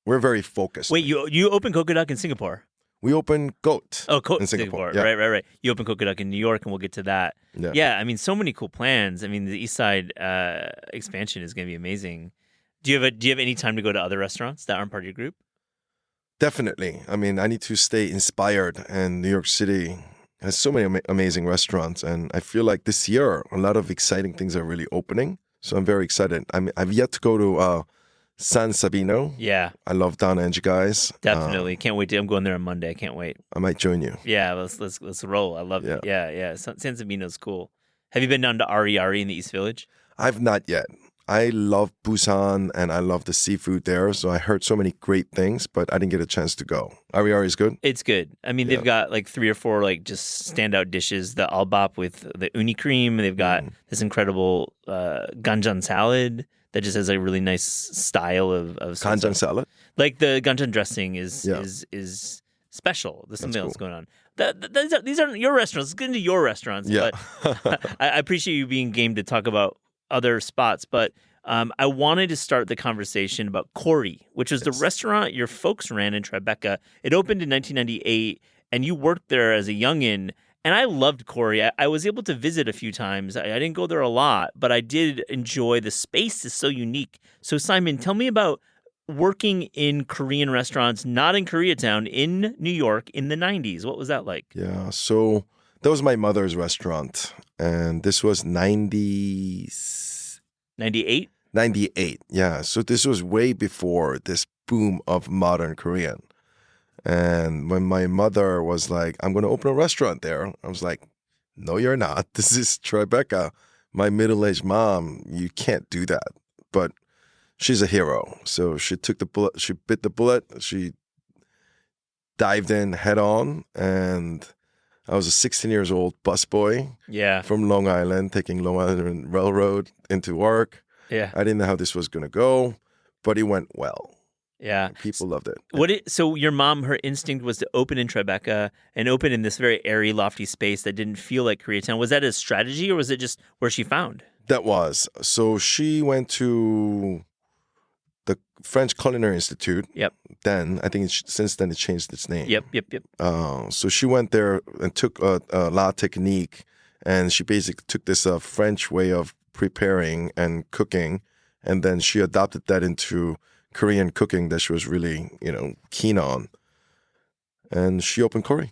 we're very focused. Wait, you opened Kokkodok in Singapore? We opened Goat In Singapore. Yeah. Right. You opened Kokkodok in New York, and we'll get to that. Yeah. I mean, so many cool plans. I mean, the East Side expansion is going to be amazing. Do you have any time to go to other restaurants that aren't part of your group? Definitely. I mean, I need to stay inspired, and New York City has so many amazing restaurants, and I feel like this year a lot of exciting things are really opening. So I'm very excited. I've yet to go to San Sabino. Yeah, I love Donna and you guys. definitely. Can't wait to. I'm going there on Monday. I can't wait. I might join you. Yeah, let's roll. I love Yeah. it. Yeah. San Sabino's cool. Have you been down to Ari in the East Village? I've not yet. I love Busan and I love the seafood there. So I heard so many great things, but I didn't get a chance to go. Ari is good. It's good. I mean, they've got like 3 or 4 like just standout dishes. The albap with the uni cream. They've got this incredible ganjang salad that just has a really nice style of Kanjang salad. Like the ganjang dressing is Yeah. is special. There's something else cool. going on. These aren't your restaurants. Let's get into your restaurants. Yeah. But I appreciate you being game to talk about other spots. But I wanted to start the conversation about Corey, which was the restaurant your folks ran in Tribeca. It opened in 1998, and you worked there as a youngin'. And I loved Corey. I was able to visit a few times. I didn't go there a lot, but I did enjoy the space. Is so unique. So Simon, tell me about working in Korean restaurants, not in Koreatown, in New York in the 90s. What was that like? Yeah. So that was my mother's restaurant. And this was 98? 98. Yeah. So this was way before this boom of modern Korean. And when my mother was like, I'm going to open a restaurant there, I was like, no, you're not. This is Tribeca, my middle-aged mom. You can't do that. But she's a hero. So she took the bullet, she bit the bullet, she dived in head on. And I was a 16 years old busboy Yeah. from Long Island, taking Long Island Railroad into work. Yeah. I didn't know how this was going to go, but it went well. Yeah. People loved it. So your mom, her instinct was to open in Tribeca and open in this very airy, lofty space that didn't feel like Koreatown. Was that a strategy, or was it just where she found? That was. So she went to the French Culinary Institute. Yep. Then, I think since then it changed its name. Yep. So she went there and took La Technique, and she basically took this French way of preparing and cooking, and then she adopted that into Korean cooking that she was really, keen on. And she opened Corey.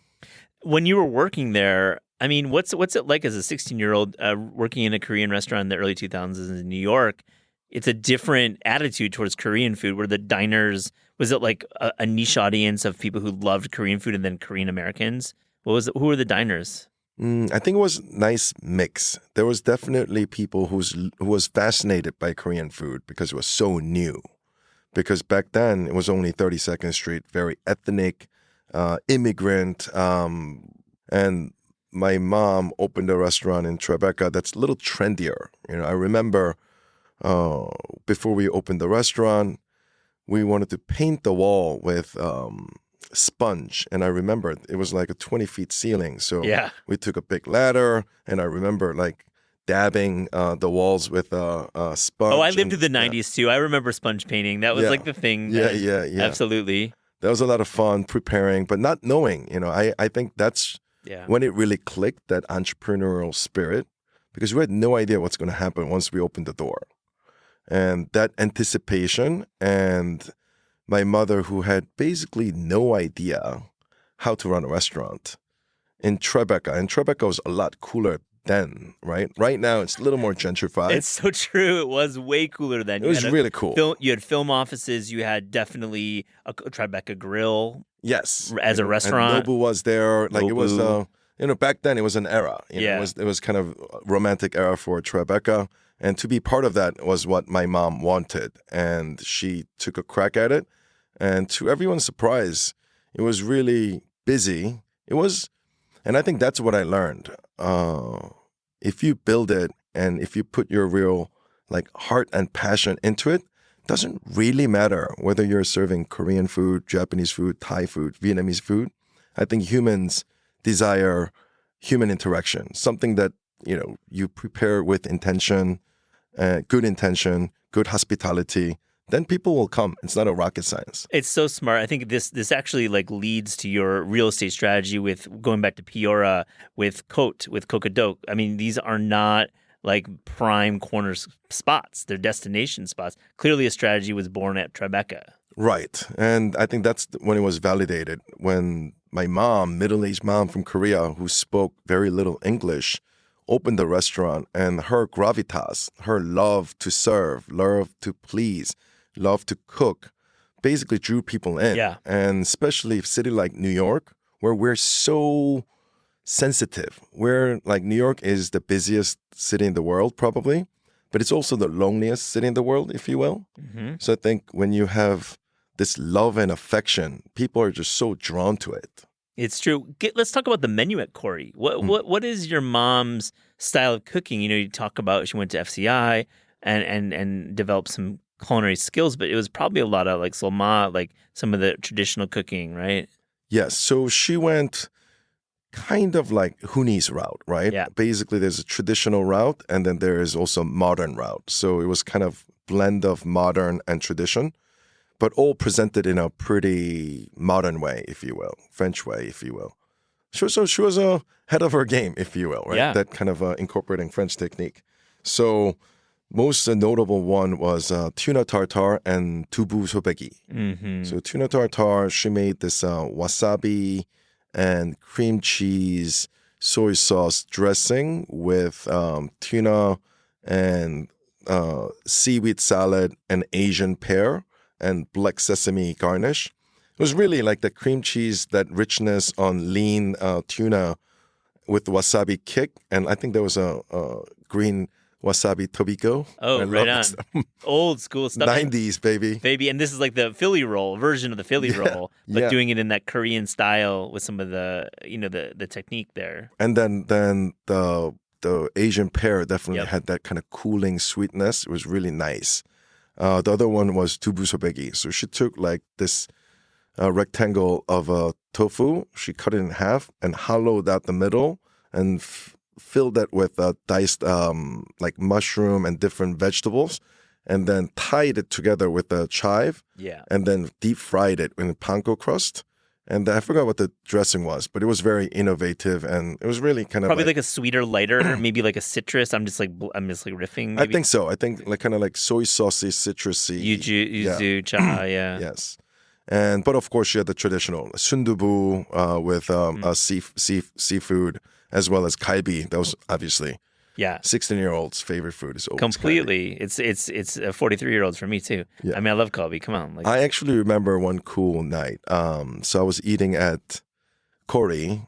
When you were working there, I mean, what's it like as a 16-year-old working in a Korean restaurant in the early 2000s in New York? It's a different attitude towards Korean food, where the diners, was it like a niche audience of people who loved Korean food and then Korean Americans? Who were the diners? I think it was a nice mix. There was definitely people who was fascinated by Korean food because it was so new. Because back then it was only 32nd Street, very ethnic, immigrant, and my mom opened a restaurant in Tribeca that's a little trendier. I remember before we opened the restaurant, we wanted to paint the wall with sponge, and I remember it was like a 20 feet ceiling. So Yeah. we took a big ladder, and I remember like dabbing the walls with sponge. Oh, I lived through the and- 90s too. I remember sponge painting. That was Yeah. like the thing. Yeah. Absolutely. That was a lot of fun preparing, but not knowing. I think that's Yeah. when it really clicked, that entrepreneurial spirit, because we had no idea what's going to happen once we opened the door. And that anticipation, and my mother, who had basically no idea how to run a restaurant in Tribeca. And Tribeca was a lot cooler then, right? Right now, it's a little more gentrified. It's so true. It was way cooler then. It was really cool. You had film offices. You had definitely a Tribeca grill. Yes. As a restaurant. And Nobu was there. Like it was, Nobu. back then it was an era. Yeah. It was kind of a romantic era for Tribeca. And to be part of that was what my mom wanted. And she took a crack at it. And to everyone's surprise, it was really busy. And I think that's what I learned. If you build it and if you put your real heart and passion into it, doesn't really matter whether you're serving Korean food, Japanese food, Thai food, Vietnamese food. I think humans desire human interaction, something that, you prepare with intention, good hospitality, then people will come. It's not a rocket science. It's so smart. I think this actually leads to your real estate strategy with going back to Piora with Kokadok. I mean, these are not prime corner spots. They're destination spots. Clearly a strategy was born at Tribeca. Right. And I think that's when it was validated, when my mom, middle-aged mom from Korea, who spoke very little English, opened the restaurant, and her gravitas, her love to serve, love to please, love to cook, basically drew people in. Yeah. And especially a city like New York, where we're so sensitive. Where like New York is the busiest city in the world, probably, but it's also the loneliest city in the world, if you will. Mm-hmm. So I think when you have this love and affection, people are just so drawn to it. It's true. Let's talk about the menu at Corey. What is your mom's style of cooking? You talk about she went to FCI and developed some culinary skills, but it was probably a lot of like solma, like some of the traditional cooking, right? Yes. So she went kind of like Huni's route, right? Yeah. Basically, there's a traditional route, and then there is also a modern route. So it was kind of blend of modern and tradition, but all presented in a pretty modern way, if you will, French way, if you will. She was ahead of her game, if you will, right? Yeah. That kind of incorporating French technique. So most notable one was tuna tartare and tubu sobegi. Mm-hmm. So tuna tartare, she made this wasabi and cream cheese soy sauce dressing with tuna and seaweed salad and Asian pear and black sesame garnish. It was really like the cream cheese, that richness on lean tuna with wasabi kick. And I think there was a green wasabi tobiko. Oh, I right love on. this. Old school stuff. 90s, baby. Baby, and this is like the Philly roll version of the Philly roll, but yeah. doing it in that Korean style with some of the the technique there. And then the Asian pear definitely Yep. had that kind of cooling sweetness. It was really nice. The other one was tubu sobegi. So she took like this rectangle of tofu. She cut it in half and hollowed out the middle and filled it with diced like mushroom and different vegetables, and then tied it together with a chive, Yeah. and then deep fried it in panko crust. And I forgot what the dressing was, but it was very innovative, and it was really kind of Probably like a sweeter, lighter, maybe like a citrus. I'm just like riffing. I Maybe. think so. I think like kind of like soy saucy, citrusy. Yuzu, cha, yeah. Yes. But of course, she had the traditional sundubu with seafood, as well as kalbi. That was obviously Yeah. 16-year-old's favorite food. Is always Completely. It's a 43-year-old's for me too. Yeah. I mean, I love kalbi. Come on. Like, I actually remember one cool night. So I was eating at Corey,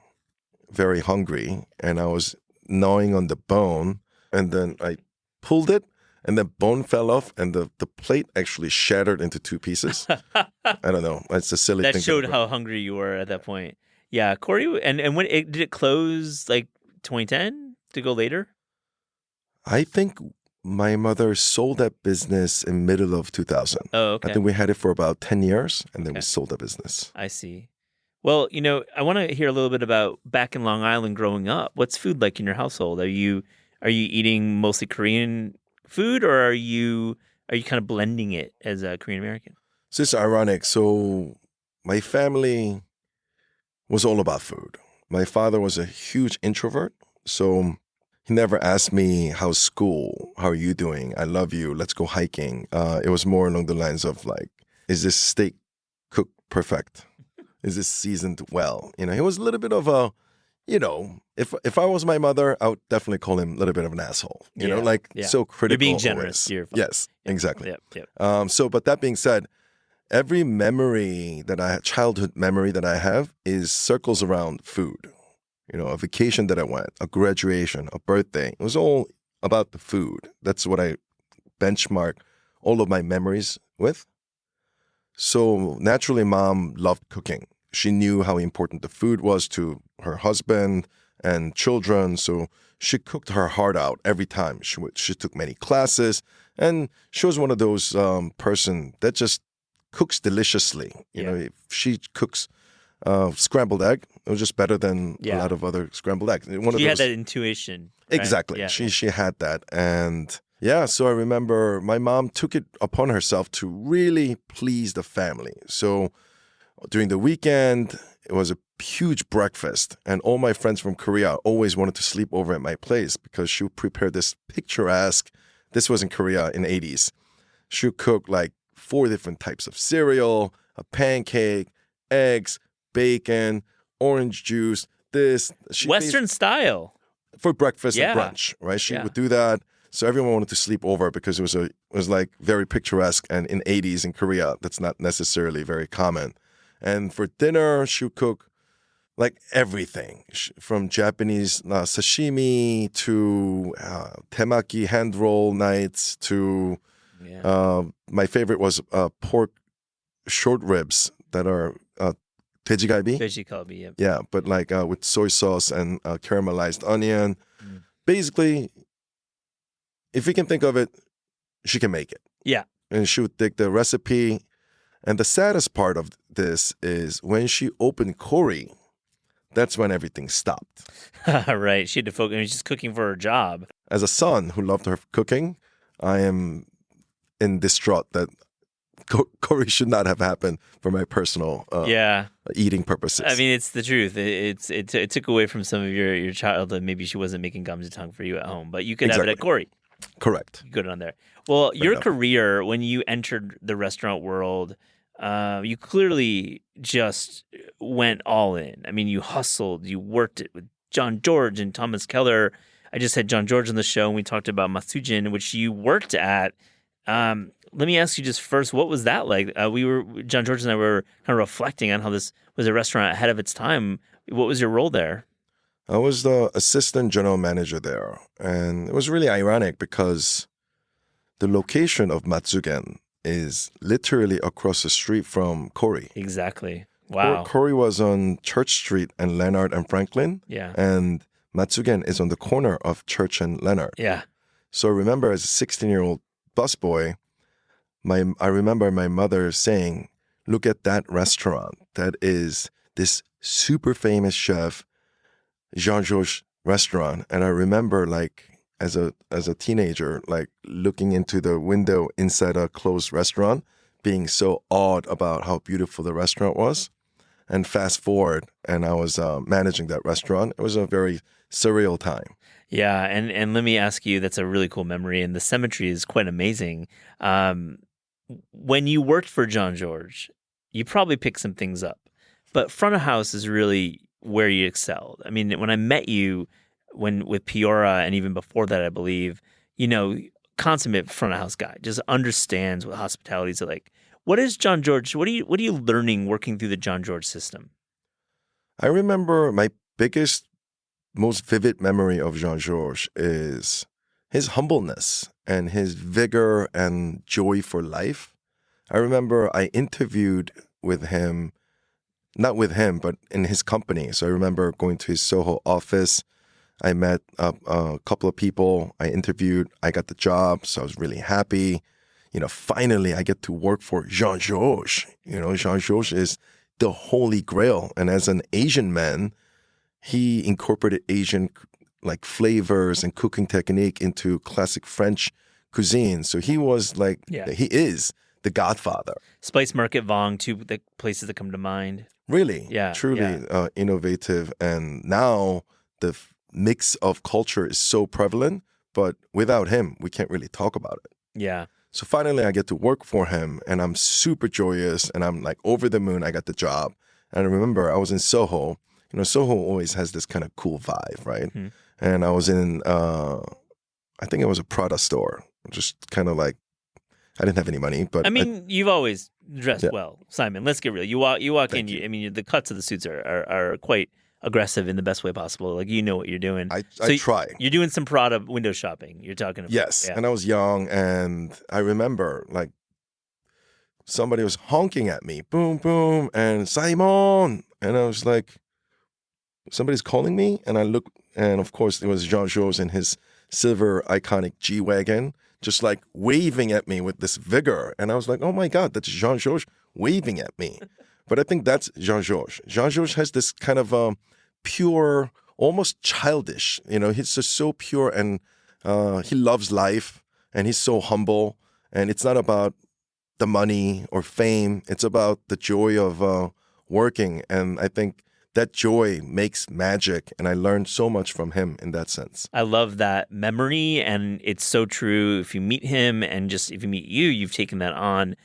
very hungry, and I was gnawing on the bone, and then I pulled it, and the bone fell off, and the plate actually shattered into two pieces. I don't know. It's a silly thing. that showed how hungry you were at that point. Yeah, Corey. And when did it close? Like 2010 to go later? I think my mother sold that business in middle of 2000. Oh, okay. I think we had it for about 10 years, and then we Okay. sold the business. I see. Well, I want to hear a little bit about back in Long Island growing up. What's food like in your household? Are you eating mostly Korean food, or are you kind of blending it as a Korean American? So it's ironic. So my family was all about food. My father was a huge introvert, so he never asked me, how's school? How are you doing? I love you. Let's go hiking. It was more along the lines of like, is this steak cooked perfect? Is this seasoned well? He was a little bit of a, if I was my mother, I would definitely call him a little bit of an asshole. Yeah. So critical. You're being generous always. to your father. Yes, exactly. Yep. But that being said, every childhood memory that I have is circles around food. A vacation that I went, a graduation, a birthday. It was all about the food. That's what I benchmark all of my memories with. So naturally, Mom loved cooking. She knew how important the food was to her husband and children. So she cooked her heart out every time. She took many classes, and she was one of those person that just cooks deliciously. If she cooks scrambled egg, it was just better than a lot of other scrambled eggs. She had that intuition. Right? Exactly. Yeah. She had that. And so I remember my mom took it upon herself to really please the family. So during the weekend, it was a huge breakfast, and all my friends from Korea always wanted to sleep over at my place because she would prepare this picturesque, this was in Korea in the 80s. She would cook like 4 different types of cereal, a pancake, eggs, bacon, orange juice, this. Western style. For breakfast Yeah. and brunch, right? She Yeah. would do that. So everyone wanted to sleep over because it was like very picturesque, and in 80s in Korea, that's not necessarily very common. And for dinner, she would cook like everything from Japanese sashimi to temaki hand roll nights to Yeah. my favorite was pork short ribs that are 돼지갈비. Vejikalbi, yeah. Yeah, but like with soy sauce and caramelized onion. Mm. Basically, if you can think of it, she can make it. Yeah. And she would take the recipe. And the saddest part of this is when she opened Kori, that's when everything stopped. Right. She had to focus. I mean, she's cooking for her job. As a son who loved her cooking, I am in distraught that Kori should not have happened for my personal Yeah. eating purposes. I mean, it's the truth. It took away from some of your childhood. Maybe she wasn't making gamjatang for you at home, but you could have it at Exactly. Kori. Correct. You could it on there. Well, your enough. career, when you entered the restaurant world, you clearly just went all in. I mean, you hustled, you worked it with John George and Thomas Keller. I just had John George on the show, and we talked about Matsujin, which you worked at. Let me ask you just first, what was that like? John George and I were kind of reflecting on how this was a restaurant ahead of its time. What was your role there? I was the assistant general manager there. And it was really ironic because the location of Matsugen is literally across the street from Kori. Exactly. Wow. Kori was on Church Street and Leonard and Franklin. Yeah. And Matsugen is on the corner of Church and Leonard. Yeah. So I remember as a 16-year-old busboy, I remember my mother saying, look at that restaurant. That is this super famous chef, Jean-Georges restaurant. And I remember like as a teenager, like looking into the window inside a closed restaurant, being so awed about how beautiful the restaurant was. And fast forward, and I was managing that restaurant. It was a very surreal time. Yeah, and let me ask you, that's a really cool memory, and the symmetry is quite amazing. When you worked for John George, you probably picked some things up, but front of house is really where you excelled. I mean, when I met you, with Piora, and even before that, I believe, consummate front of house guy, just understands what hospitality is like. What is John George? What are you learning working through the John George system? I remember my biggest, most vivid memory of Jean-Georges is his humbleness and his vigor and joy for life. I remember I interviewed with him, not with him, but in his company. So I remember going to his Soho office. I met a couple of people. I interviewed. I got the job, so I was really happy. Finally I get to work for Jean-Georges. Jean-Georges is the holy grail. And as an Asian man, he incorporated Asian like flavors and cooking technique into classic French cuisine. So he was like, he is the godfather. Spice Market, Vong, two the places that come to mind. Really, Yeah, truly innovative. And now the mix of culture is so prevalent, but without him, we can't really talk about it. Yeah. So finally, I get to work for him, and I'm super joyous, and I'm like over the moon. I got the job. And I remember I was in Soho. Soho always has this kind of cool vibe, right? Mm-hmm. And I was in, I think it was a Prada store, just kind of like, I didn't have any money, but I mean, you've always dressed well, Simon. Let's get real. You walk in. I mean, the cuts of the suits are quite aggressive in the best way possible. Like, you know what you're doing. I try. You're doing some Prada window shopping. You're talking about. Yes, Yeah. and I was young, and I remember like somebody was honking at me, boom, boom, and Simon, and I was like, somebody's calling me, and I look, and of course it was Jean-Georges in his silver iconic G-Wagon, just like waving at me with this vigor, and I was like, oh my God, that's Jean-Georges waving at me. But I think that's Jean-Georges. Jean-Georges has this kind of pure, almost childish, he's just so pure, and he loves life, and he's so humble, and it's not about the money or fame, it's about the joy of working, and I think that joy makes magic, and I learned so much from him in that sense. I love that memory, and it's so true. If you meet him, and just if you meet you, you've taken that on.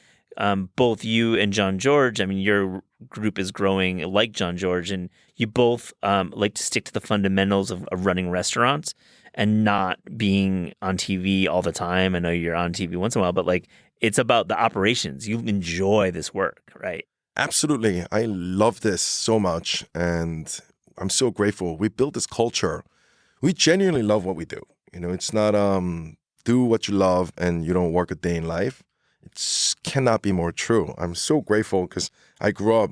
both you and John George, I mean, your group is growing like John George, and you both like to stick to the fundamentals of running restaurants and not being on TV all the time. I know you're on TV once in a while, but like it's about the operations. You enjoy this work, right? Absolutely. I love this so much, and I'm so grateful. We built this culture. We genuinely love what we do. You know, it's not do what you love and you don't work a day in life. It cannot be more true. I'm so grateful because I grew up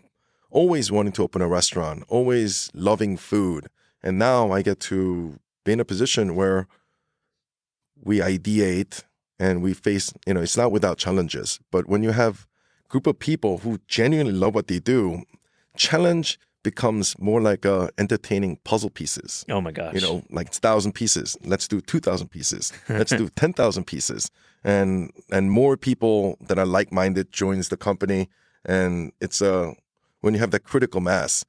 always wanting to open a restaurant, always loving food. And now I get to be in a position where we ideate and we face, it's not without challenges. But when you have a group of people who genuinely love what they do, challenge becomes more like entertaining puzzle pieces. Oh my gosh. Like it's 1,000 pieces. Let's do 2,000 pieces. Let's do 10,000 pieces. And more people that are like-minded joins the company. And it's when you have that critical mass,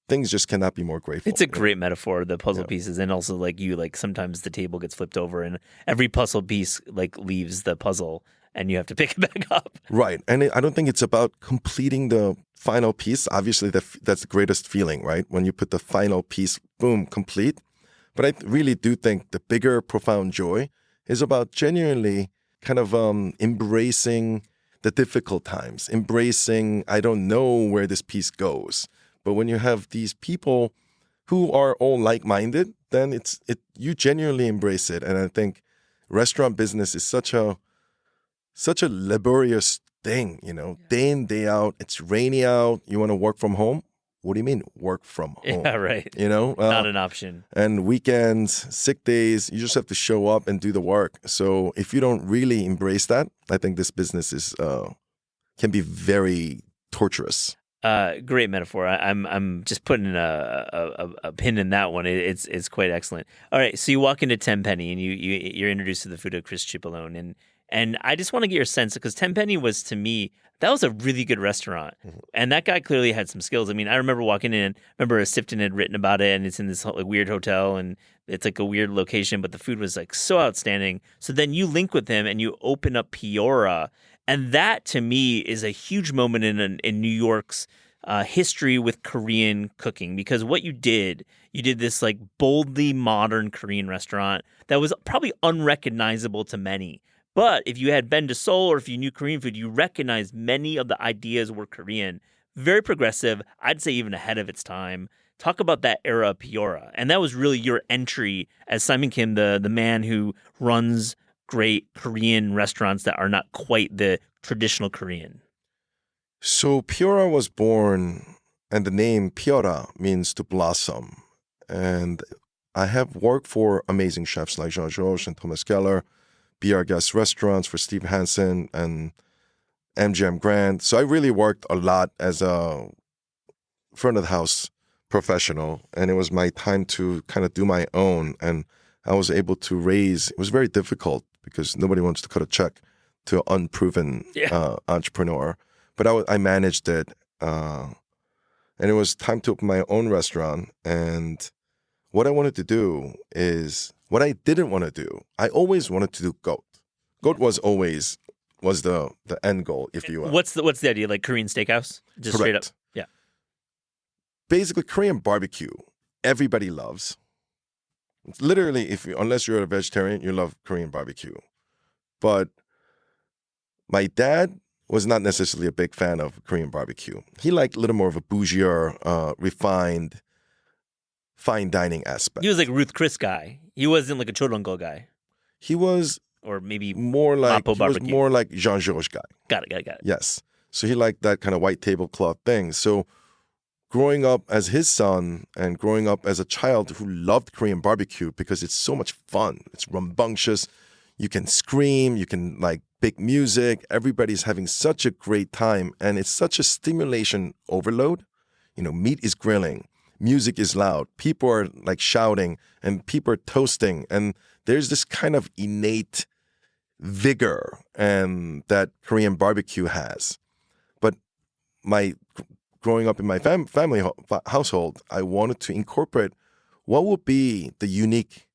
things just cannot be more grateful. It's a great metaphor, the puzzle pieces, and also like sometimes the table gets flipped over and every puzzle piece like leaves the puzzle and you have to pick it back up. Right. And I don't think it's about completing the final piece. Obviously, that's the greatest feeling, right? When you put the final piece, boom, complete. But I really do think the bigger, profound joy is about genuinely kind of embracing the difficult times, embracing, I don't know where this piece goes. But when you have these people who are all like-minded, then you genuinely embrace it. And I think restaurant business is such a laborious thing, day in, day out. It's rainy out. You want to work from home? What do you mean work from home? Yeah, right. Not an option. And weekends, sick days, you just have to show up and do the work. So if you don't really embrace that, I think this business can be very torturous. Great metaphor. I'm just putting a pin in that one. It's quite excellent. All right, so you walk into Tenpenny and you're introduced to the food of Chris Cipollone, and I just want to get your sense because Tenpenny was, to me, that was a really good restaurant, and that guy clearly had some skills. I mean, I remember walking in. Remember, Sifton had written about it, and it's in this like weird hotel, and it's like a weird location, but the food was like so outstanding. So then you link with him and you open up Piora. And that, to me, is a huge moment in New York's history with Korean cooking, because what you did this like boldly modern Korean restaurant that was probably unrecognizable to many. But if you had been to Seoul or if you knew Korean food, you recognized many of the ideas were Korean. Very progressive, I'd say even ahead of its time. Talk about that era of Piora. And that was really your entry as Simon Kim, the man who runs great Korean restaurants that are not quite the traditional Korean. So Piora was born, and the name Piora means to blossom. And I have worked for amazing chefs like Jean Georges and Thomas Keller, Be Our Guest restaurants for Steve Hansen and MGM Grand. So I really worked a lot as a front of the house professional, and it was my time to kind of do my own. And I was able to it was very difficult because nobody wants to cut a check to an unproven entrepreneur. But I managed it, and it was time to open my own restaurant. And what I wanted to do is what I didn't want to do. I always wanted to do goat. Goat was the end goal, if you will. What's the idea? Like Korean steakhouse? Just Correct. Straight up. Yeah. Basically, Korean barbecue, everybody loves. It's literally, unless you're a vegetarian, you love Korean barbecue. But my dad was not necessarily a big fan of Korean barbecue. He liked a little more of a bougier, refined, fine dining aspect. He was like Ruth Chris guy. He wasn't like a Chorongo guy. He was or maybe more like Mapo barbecue. more like Jean Georges guy. Got it. Yes. So he liked that kind of white tablecloth thing. So growing up as his son and growing up as a child who loved Korean barbecue because it's so much fun. It's rambunctious. You can scream. You can like big music. Everybody's having such a great time. And it's such a stimulation overload. Meat is grilling. Music is loud. People are like shouting and people are toasting. And there's this kind of innate vigor that Korean barbecue has. But growing up in my family household, I wanted to incorporate what would be the unique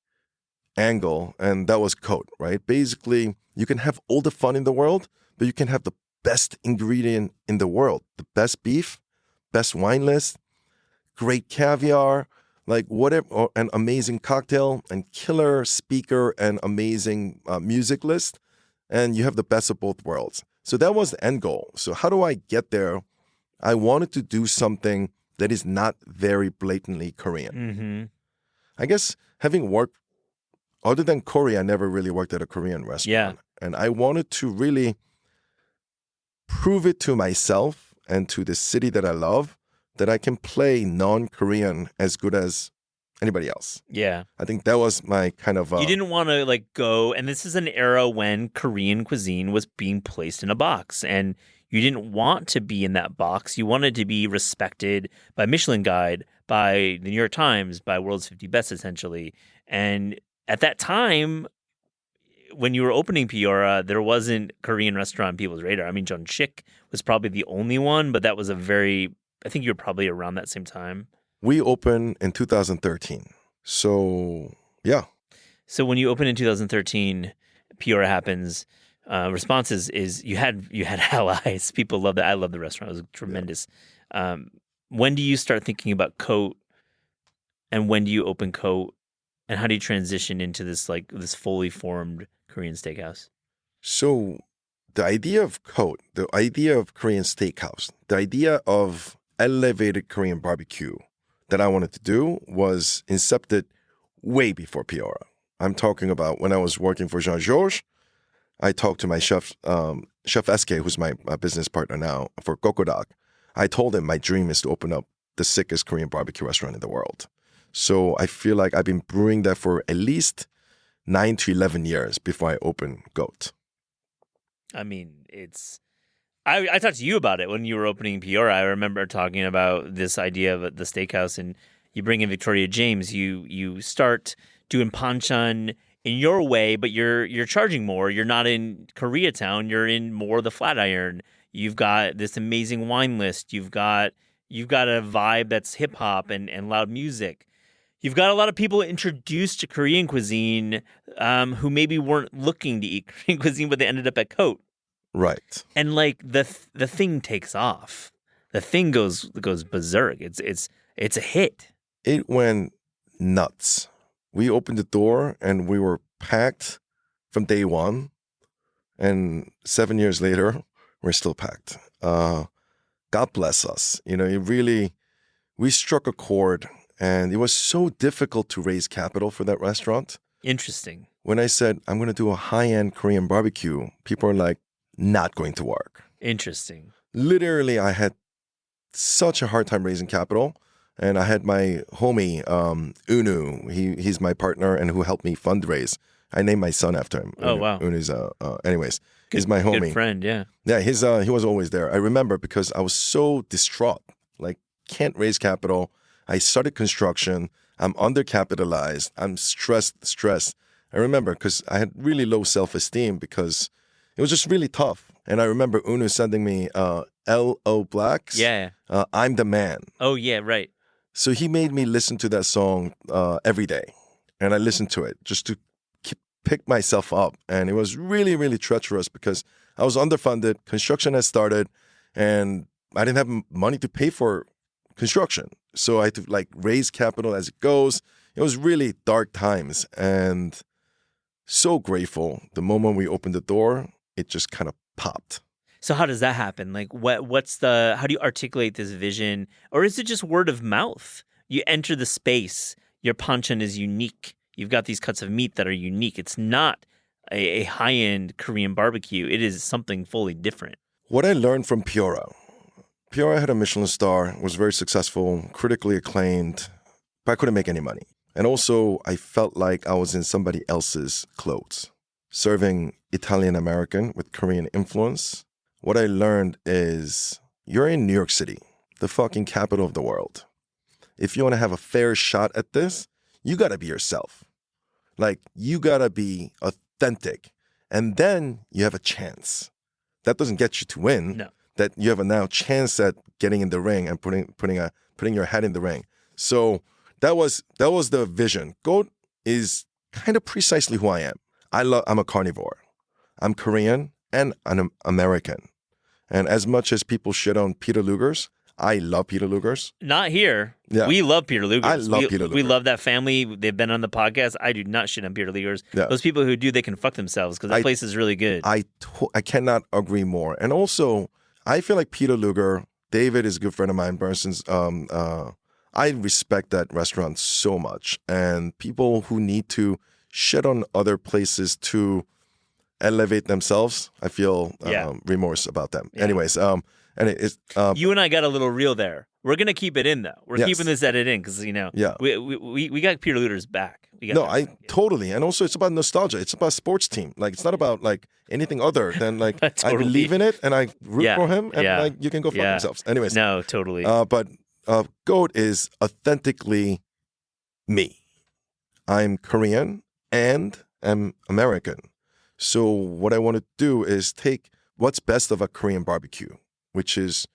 angle, and that was goat, right? Basically, you can have all the fun in the world, but you can have the best ingredient in the world, the best beef, best wine list, great caviar, like whatever, or an amazing cocktail and killer speaker and amazing music list. And you have the best of both worlds. So that was the end goal. So how do I get there? I wanted to do something that is not very blatantly Korean. Mm-hmm. I guess having worked, other than Korea, I never really worked at a Korean restaurant. Yeah. And I wanted to really prove it to myself and to the city that I love that I can play non-Korean as good as anybody else. Yeah. I think that was my kind of... You didn't want to like go, and this is an era when Korean cuisine was being placed in a box, and you didn't want to be in that box. You wanted to be respected by Michelin Guide, by the New York Times, by World's 50 Best, essentially. And at that time, when you were opening Piora, there wasn't Korean restaurant on people's radar. I mean, John Chick was probably the only one, but that was I think you were probably around that same time. We opened in 2013. So, yeah. So when you open in 2013, Piora happens. Response is you had allies. People love that. I love the restaurant. It was tremendous. Yeah. When do you start thinking about Cote, and when do you open Cote, and how do you transition into this fully formed Korean steakhouse? So the idea of Cote, the idea of Korean steakhouse, the idea of elevated Korean barbecue that I wanted to do was incepted way before Piora. I'm talking about when I was working for Jean-Georges. I talked to my chef, Chef SK, who's my business partner now for Kokodak. I told him my dream is to open up the sickest Korean barbecue restaurant in the world. So I feel like I've been brewing that for at least 9 to 11 years before I open Goat. I mean, I talked to you about it when you were opening Piora. I remember talking about this idea of the steakhouse, and you bring in Victoria James. You start doing panchan in your way, but you're charging more. You're not in Koreatown. You're in more the Flatiron. You've got this amazing wine list. You've got a vibe that's hip hop and loud music. You've got a lot of people introduced to Korean cuisine who maybe weren't looking to eat Korean cuisine, but they ended up at Cote. Right. And like the thing takes off. The thing goes berserk. It's a hit. It went nuts. We opened the door and we were packed from day one. And 7 years later, we're still packed. God bless us. We struck a chord, and it was so difficult to raise capital for that restaurant. Interesting. When I said, I'm going to do a high-end Korean barbecue, people are like, not going to work. Interesting. Literally, I had such a hard time raising capital. And I had my homie, Unu. He's my partner and who helped me fundraise. I named my son after him. Oh, wow. Unu's, he's my homie. Good friend, yeah. Yeah, he was always there. I remember because I was so distraught. Like, can't raise capital. I started construction. I'm undercapitalized. I'm stressed. I remember because I had really low self-esteem because it was just really tough. And I remember Unu sending me L.O. Black's Yeah. I'm the Man. Oh, yeah, right. So he made me listen to that song every day. And I listened to it just to pick myself up. And it was really, really treacherous because I was underfunded. Construction had started and I didn't have money to pay for construction. So I had to raise capital as it goes. It was really dark times and so grateful. The moment we opened the door, it just kind of popped. So how does that happen? Like, how do you articulate this vision? Or is it just word of mouth? You enter the space, your panchan is unique. You've got these cuts of meat that are unique. It's not a high-end Korean barbecue. It is something fully different. What I learned from Piora had a Michelin star, was very successful, critically acclaimed, but I couldn't make any money. And also, I felt like I was in somebody else's clothes, serving Italian-American with Korean influence. What I learned is you're in New York City, the fucking capital of the world. If you want to have a fair shot at this, you got to be yourself. You got to be authentic. And then you have a chance. That doesn't get you to win. No. That you have a now chance at getting in the ring and putting your hat in the ring. So that was the vision. Goat is kind of precisely who I am. I'm a carnivore. I'm Korean and an American. And as much as people shit on Peter Luger's, I love Peter Luger's. Not here. Yeah. We love Peter Luger's. I love Peter We Luger. love that family. They've been on the podcast. I do not shit on Peter Luger's. Yeah. Those people who do, they can fuck themselves because that place is really good. I cannot agree more. And also, I feel like Peter Luger, David is a good friend of mine, Bernstein's. I respect that restaurant so much. And people who need to shit on other places to elevate themselves, I feel remorse about them. Yeah. Anyways, and it's you and I got a little real there. We're gonna keep it in though. We're Yes. keeping this edit in because Yeah. we got Peter Luger's back. We got no, that I back. totally, and also it's about nostalgia. It's about sports team. Like it's not about like anything other than like Totally. I believe in it and I root Yeah. for him, and Yeah. like you can go fuck Yeah. themselves. Anyways, No, totally. but Goat is authentically me. I'm Korean and I'm American. So what I want to do is take what's best of a Korean barbecue, which is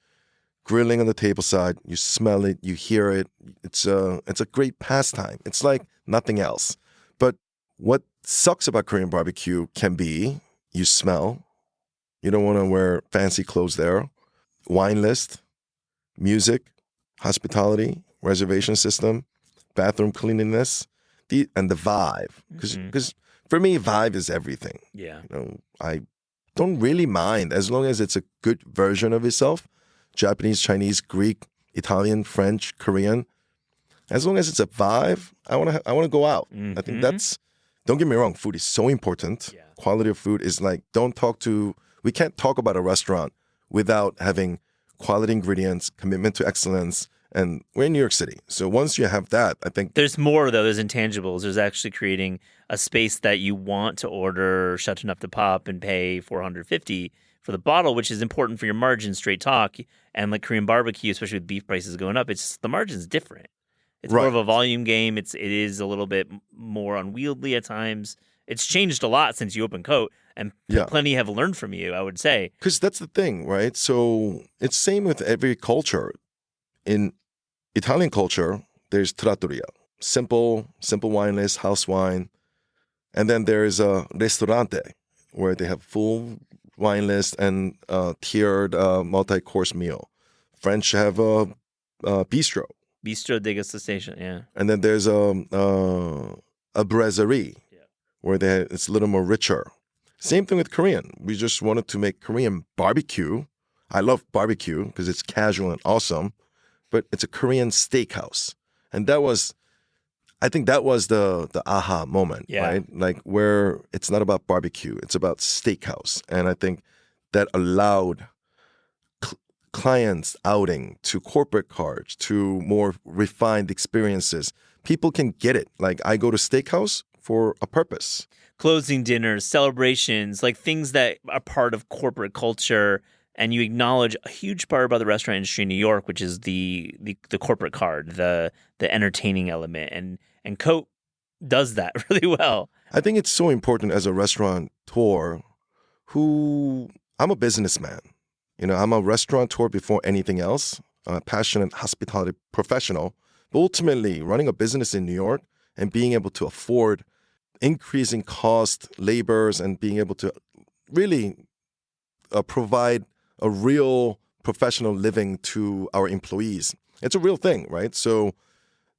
grilling on the table side. You smell it, you hear it. It's a great pastime. It's like nothing else. But what sucks about Korean barbecue can be you smell. You don't want to wear fancy clothes there. Wine list, music, hospitality, reservation system, bathroom cleanliness, and the vibe. Because for me, vibe is everything. yeah. You know, I don't really mind as long as it's a good version of itself. Japanese, Chinese, Greek, Italian, French, Korean. As long as it's a vibe, I want to go out. I think that's. Don't get me wrong. Food is so important. Yeah. Quality of food is like. We can't talk about a restaurant without having quality ingredients, commitment to excellence, and we're in New York City. So once you have that, I think There's more though. There's intangibles. There's actually creating a space that you want to order Chateau Neuf de Pop and pay $450 for the bottle, which is important for your margin. Straight talk, and like Korean barbecue, especially with beef prices going up, it's just, the margin's different. It's more of Right. a volume game. It is a little bit more unwieldy at times. It's changed a lot since you opened Coat, and Yeah. plenty have learned from you, I would say. because that's the thing, right? So it's same with every culture. In Italian culture, there's trattoria, simple wine list, house wine, and then there's a ristorante where they have full wine list and tiered multi-course meal. French have a bistro, Bistro degustation, yeah. and then there's a brasserie where it's a little more richer. Same thing with Korean. We just wanted to make Korean barbecue. I love barbecue because it's casual and awesome, but it's a Korean steakhouse. And I think that was the aha moment, Yeah. right? Like where it's not about barbecue, it's about steakhouse. And I think that allowed clients outing to corporate cards to more refined experiences. People can get it. Like I go to steakhouse for a purpose. Closing dinners, celebrations, like things that are part of corporate culture, and you acknowledge a huge part about the restaurant industry in New York, which is the corporate card, the entertaining element, and Coat does that really well. I think it's so important as a restaurateur who I'm a businessman. You know, I'm a restaurateur before anything else. I'm a passionate hospitality professional. But ultimately, running a business in New York and being able to afford increasing cost, labors, and being able to really provide a real professional living to our employees. It's a real thing, right? So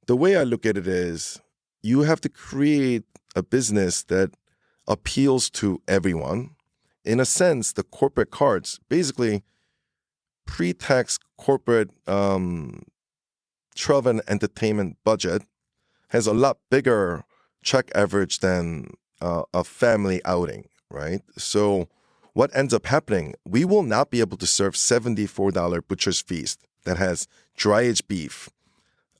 the way I look at it is you have to create a business that appeals to everyone. In a sense, the corporate cards, basically pre-tax corporate travel and entertainment budget has a lot bigger check average than a family outing, right? So what ends up happening, we will not be able to serve $74 butcher's feast that has dry-aged beef,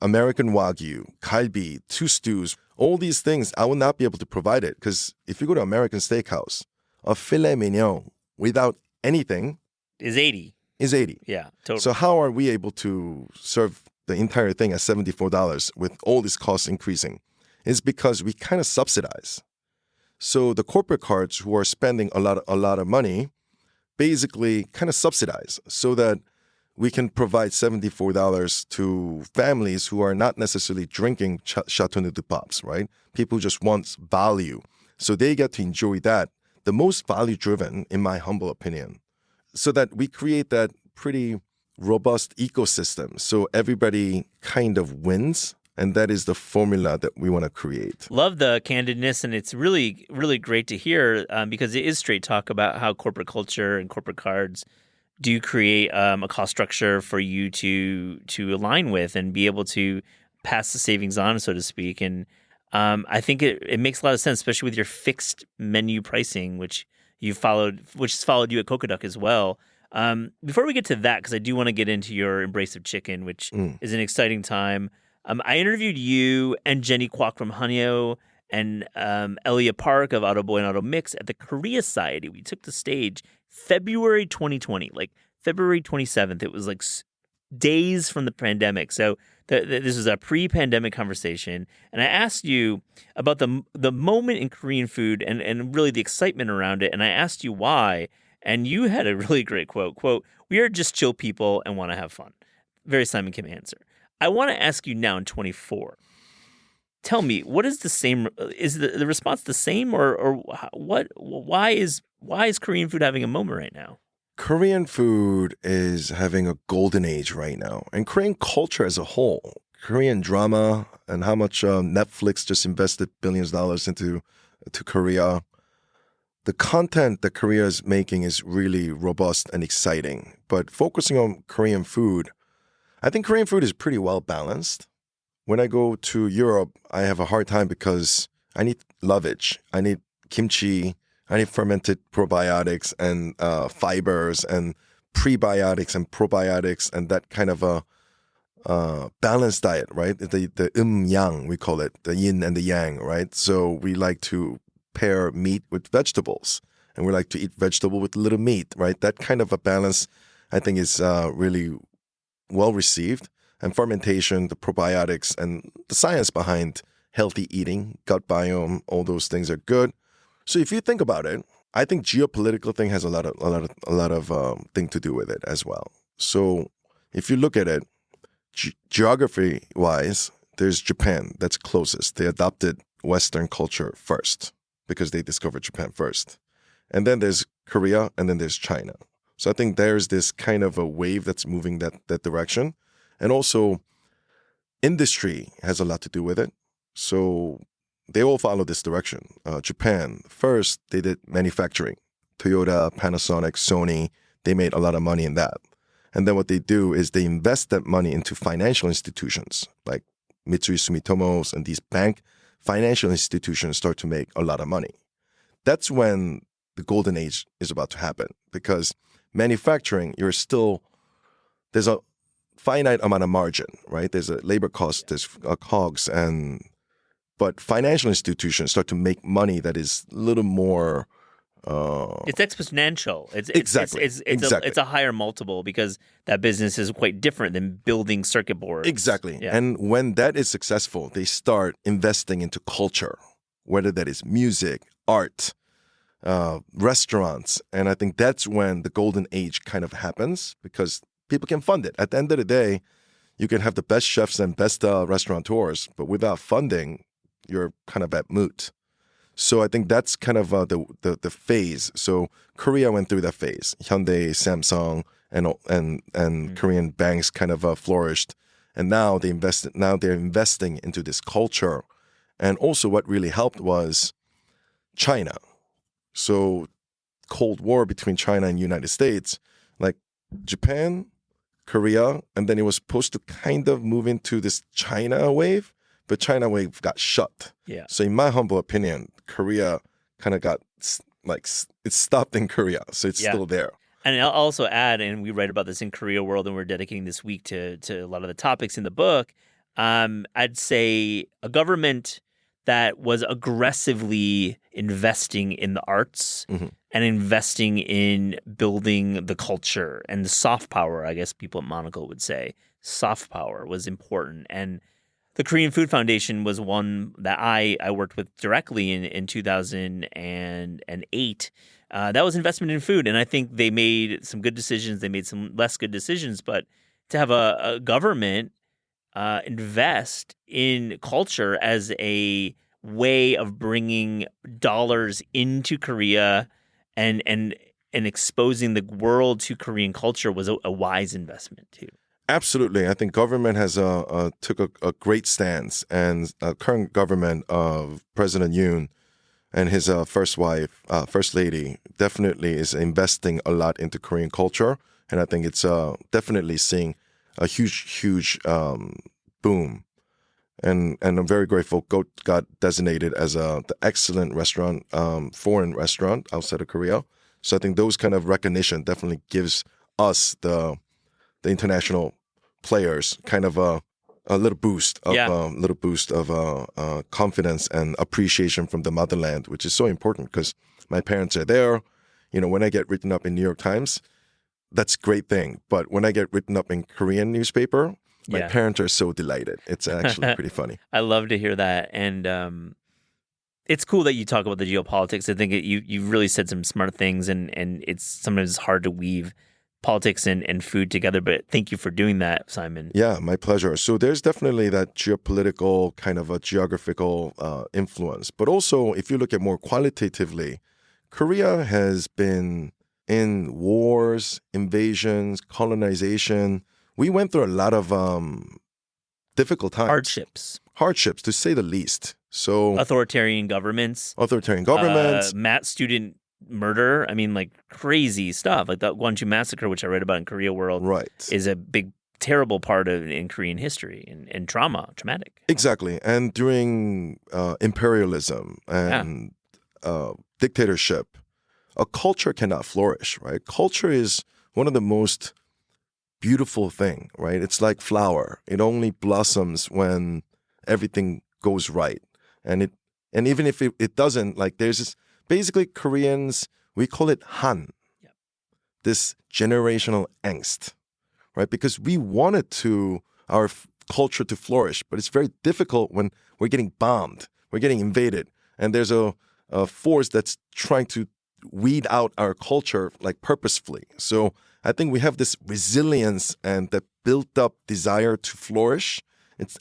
American Wagyu, kalbi, 2 stews, all these things. I will not be able to provide it because if you go to American Steakhouse, a filet mignon without anything Is 80. is $80. Yeah, totally. So how are we able to serve the entire thing at $74 with all these costs increasing? It's because we kind of subsidize. So the corporate cards who are spending a lot of money basically kind of subsidize so that we can provide $74 to families who are not necessarily drinking Chateau Neuf de Pops, right? People who just want value. So they get to enjoy that the most value-driven, in my humble opinion, so that we create that pretty robust ecosystem so everybody kind of wins. And that is the formula that we want to create. Love the candidness, and it's really, really great to hear because it is straight talk about how corporate culture and corporate cards do create a cost structure for you to align with and be able to pass the savings on, so to speak. And I think it makes a lot of sense, especially with your fixed menu pricing, which has followed you at Cocoduck as well. Before we get to that, because I do want to get into your Embrace of Chicken, which is an exciting time. I interviewed you and Jenny Kwok from Hanyo and Elia Park of Auto Boy and Auto Mix at the Korea Society. We took the stage February 2020, like February 27th. It was like days from the pandemic. So this was a pre-pandemic conversation. And I asked you about the moment in Korean food and really the excitement around it. And I asked you why. And you had a really great quote, "We are just chill people and want to have fun." Very Simon Kim answer. I want to ask you now in 24. Tell me, what is the same? Is the response the same, or what? Why is Korean food having a moment right now? Korean food is having a golden age right now, and Korean culture as a whole, Korean drama, and how much Netflix just invested billions of dollars into Korea. The content that Korea is making is really robust and exciting. But focusing on Korean food, I think Korean food is pretty well balanced. When I go to Europe, I have a hard time because I need lovage, I need kimchi, I need fermented probiotics and fibers and prebiotics and probiotics and that kind of a balanced diet, right? The yang, we call it, the yin and the yang, right? So we like to pair meat with vegetables and we like to eat vegetable with a little meat, right? That kind of a balance, I think, is really well received. And fermentation, the probiotics, and the science behind healthy eating, gut biome, all those things are good. So if you think about it, I think geopolitical thing has a lot of thing to do with it as well. So if you look at it, geography wise, there's Japan that's closest. They adopted Western culture first because they discovered Japan first, and then there's Korea, and then there's China. So I think there's this kind of a wave that's moving that direction. And also industry has a lot to do with it. So they all follow this direction. Japan, first, they did manufacturing. Toyota, Panasonic, Sony, they made a lot of money in that. And then what they do is they invest that money into financial institutions like Mitsui Sumitomo's and these bank financial institutions start to make a lot of money. That's when the golden age is about to happen because manufacturing, there's a finite amount of margin, right? There's a labor cost, there's COGS, but financial institutions start to make money that is a little more. It's exponential. Exactly. It's a higher multiple because that business is quite different than building circuit boards. Exactly. Yeah. And when that is successful, they start investing into culture, whether that is music, art, restaurants. And I think that's when the golden age kind of happens because people can fund it. At the end of the day, you can have the best chefs and best restaurateurs, but without funding, you're kind of at moot. So I think that's kind of the phase. So Korea went through that phase. Hyundai, Samsung, and Korean banks kind of flourished, and now they're investing into this culture. And also, what really helped was China. So Cold War between China and United States, like Japan, Korea, and then it was supposed to kind of move into this China wave, but China wave got shut. Yeah. So in my humble opinion, Korea kind of got it's stopped in Korea, so it's still there. And I'll also add, and we write about this in Korea World, and we're dedicating this week to a lot of the topics in the book. I'd say a government that was aggressively investing in the arts and investing in building the culture and the soft power, I guess people at Monocle would say. Soft power was important. And the Korean Food Foundation was one that I worked with directly in 2008. That was investment in food. And I think they made some good decisions. They made some less good decisions. But to have a government invest in culture as a way of bringing dollars into Korea and exposing the world to Korean culture was a wise investment too. Absolutely. I think government has took a great stance, and current government of President Yoon and his first wife, First Lady, definitely is investing a lot into Korean culture. And I think it's definitely seeing a huge boom. And I'm very grateful Goat got designated as the excellent restaurant, foreign restaurant outside of Korea. So I think those kind of recognition definitely gives us the international players kind of a little boost of confidence and appreciation from the motherland, which is so important because my parents are there. You know, when I get written up in New York Times, that's a great thing. But when I get written up in Korean newspaper, my parents are so delighted. It's actually pretty funny. I love to hear that. And it's cool that you talk about the geopolitics. I think you really said some smart things, and it's sometimes hard to weave politics and food together. But thank you for doing that, Simon. Yeah, my pleasure. So there's definitely that geopolitical kind of a geographical influence. But also, if you look at more qualitatively, Korea has been in wars, invasions, colonization. We went through a lot of difficult times. Hardships, to say the least. So authoritarian governments. Student murder. I mean, like crazy stuff. Like the Gwangju massacre, which I read about in Korea World, is a big, terrible part in Korean history and traumatic. Exactly. And during imperialism and dictatorship, a culture cannot flourish, right? Culture is one of the most beautiful thing, right? It's like flower. It only blossoms when everything goes right. And even if it doesn't, like there's this, basically Koreans, we call it Han. Yep. This generational angst, right? Because we wanted our culture to flourish, but it's very difficult when we're getting bombed, we're getting invaded, and there's a force that's trying to weed out our culture like purposefully. So I think we have this resilience and that built up desire to flourish.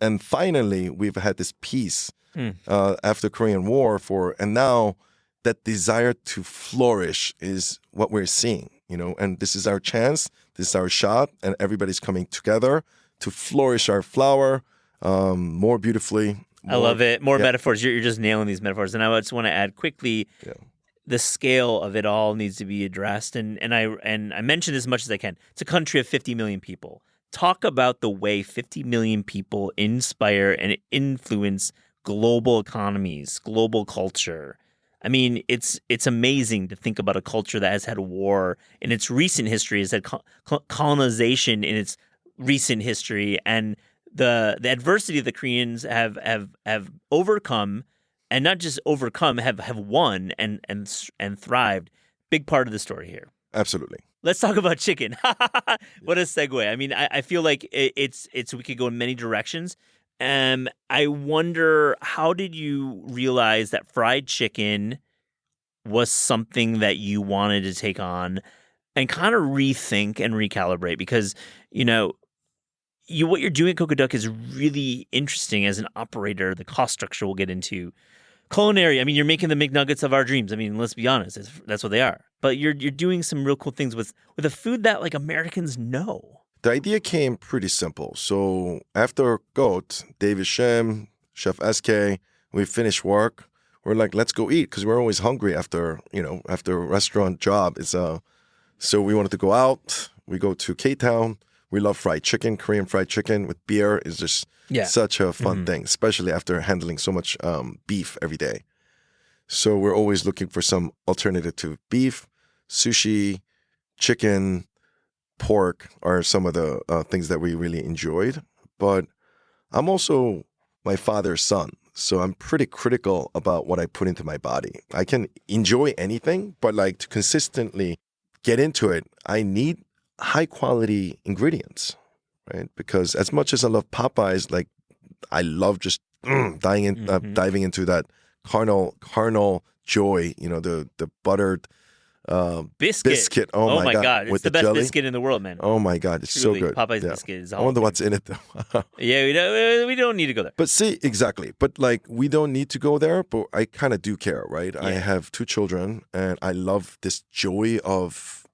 And finally, we've had this peace after Korean War and now that desire to flourish is what we're seeing, you know, and this is our chance, this is our shot, and everybody's coming together to flourish our flower more beautifully. I love it. More metaphors. You're just nailing these metaphors. And I just want to add quickly, the scale of it all needs to be addressed. And I mention as much as I can. It's a country of 50 million people. Talk about the way 50 million people inspire and influence global economies, global culture. I mean, it's amazing to think about a culture that has had war in its recent history, has had colonization in its recent history, and the adversity the Koreans have overcome, and not just overcome, have won and thrived. Big part of the story here. Absolutely. Let's talk about chicken. What a segue. I mean, I feel like it's we could go in many directions. I wonder, how did you realize that fried chicken was something that you wanted to take on and kind of rethink and recalibrate? Because, you know, what you're doing at Cocoduck is really interesting as an operator. The cost structure we'll get into. Culinary, I mean, you're making the McNuggets of our dreams. I mean, let's be honest, that's what they are. But you're doing some real cool things with a food that like Americans know. The idea came pretty simple. So after Goat, David Shim, Chef SK, we finished work. We're like, let's go eat, because we're always hungry after a restaurant job. So we wanted to go out. We go to K-Town. We love fried chicken. Korean fried chicken with beer is just such a fun thing, especially after handling so much beef every day. So we're always looking for some alternative to beef. Sushi, chicken, pork are some of the things that we really enjoyed. But I'm also my father's son, so I'm pretty critical about what I put into my body. I can enjoy anything, but like to consistently get into it, I need high quality ingredients, right? Because as much as I love Popeyes, like I love just diving into that carnal joy, you know, the buttered Biscuit. Oh, my God. It's with the best jelly. biscuit in the world, man. Oh my God, it's Truly, so good. Popeye's Yeah. biscuit is I all. wonder what's in it though. Yeah, we don't need to go there. But see, exactly. But like, we don't need to go there, but I kind of do care, right? I Yeah. have 2 children and I love this joy of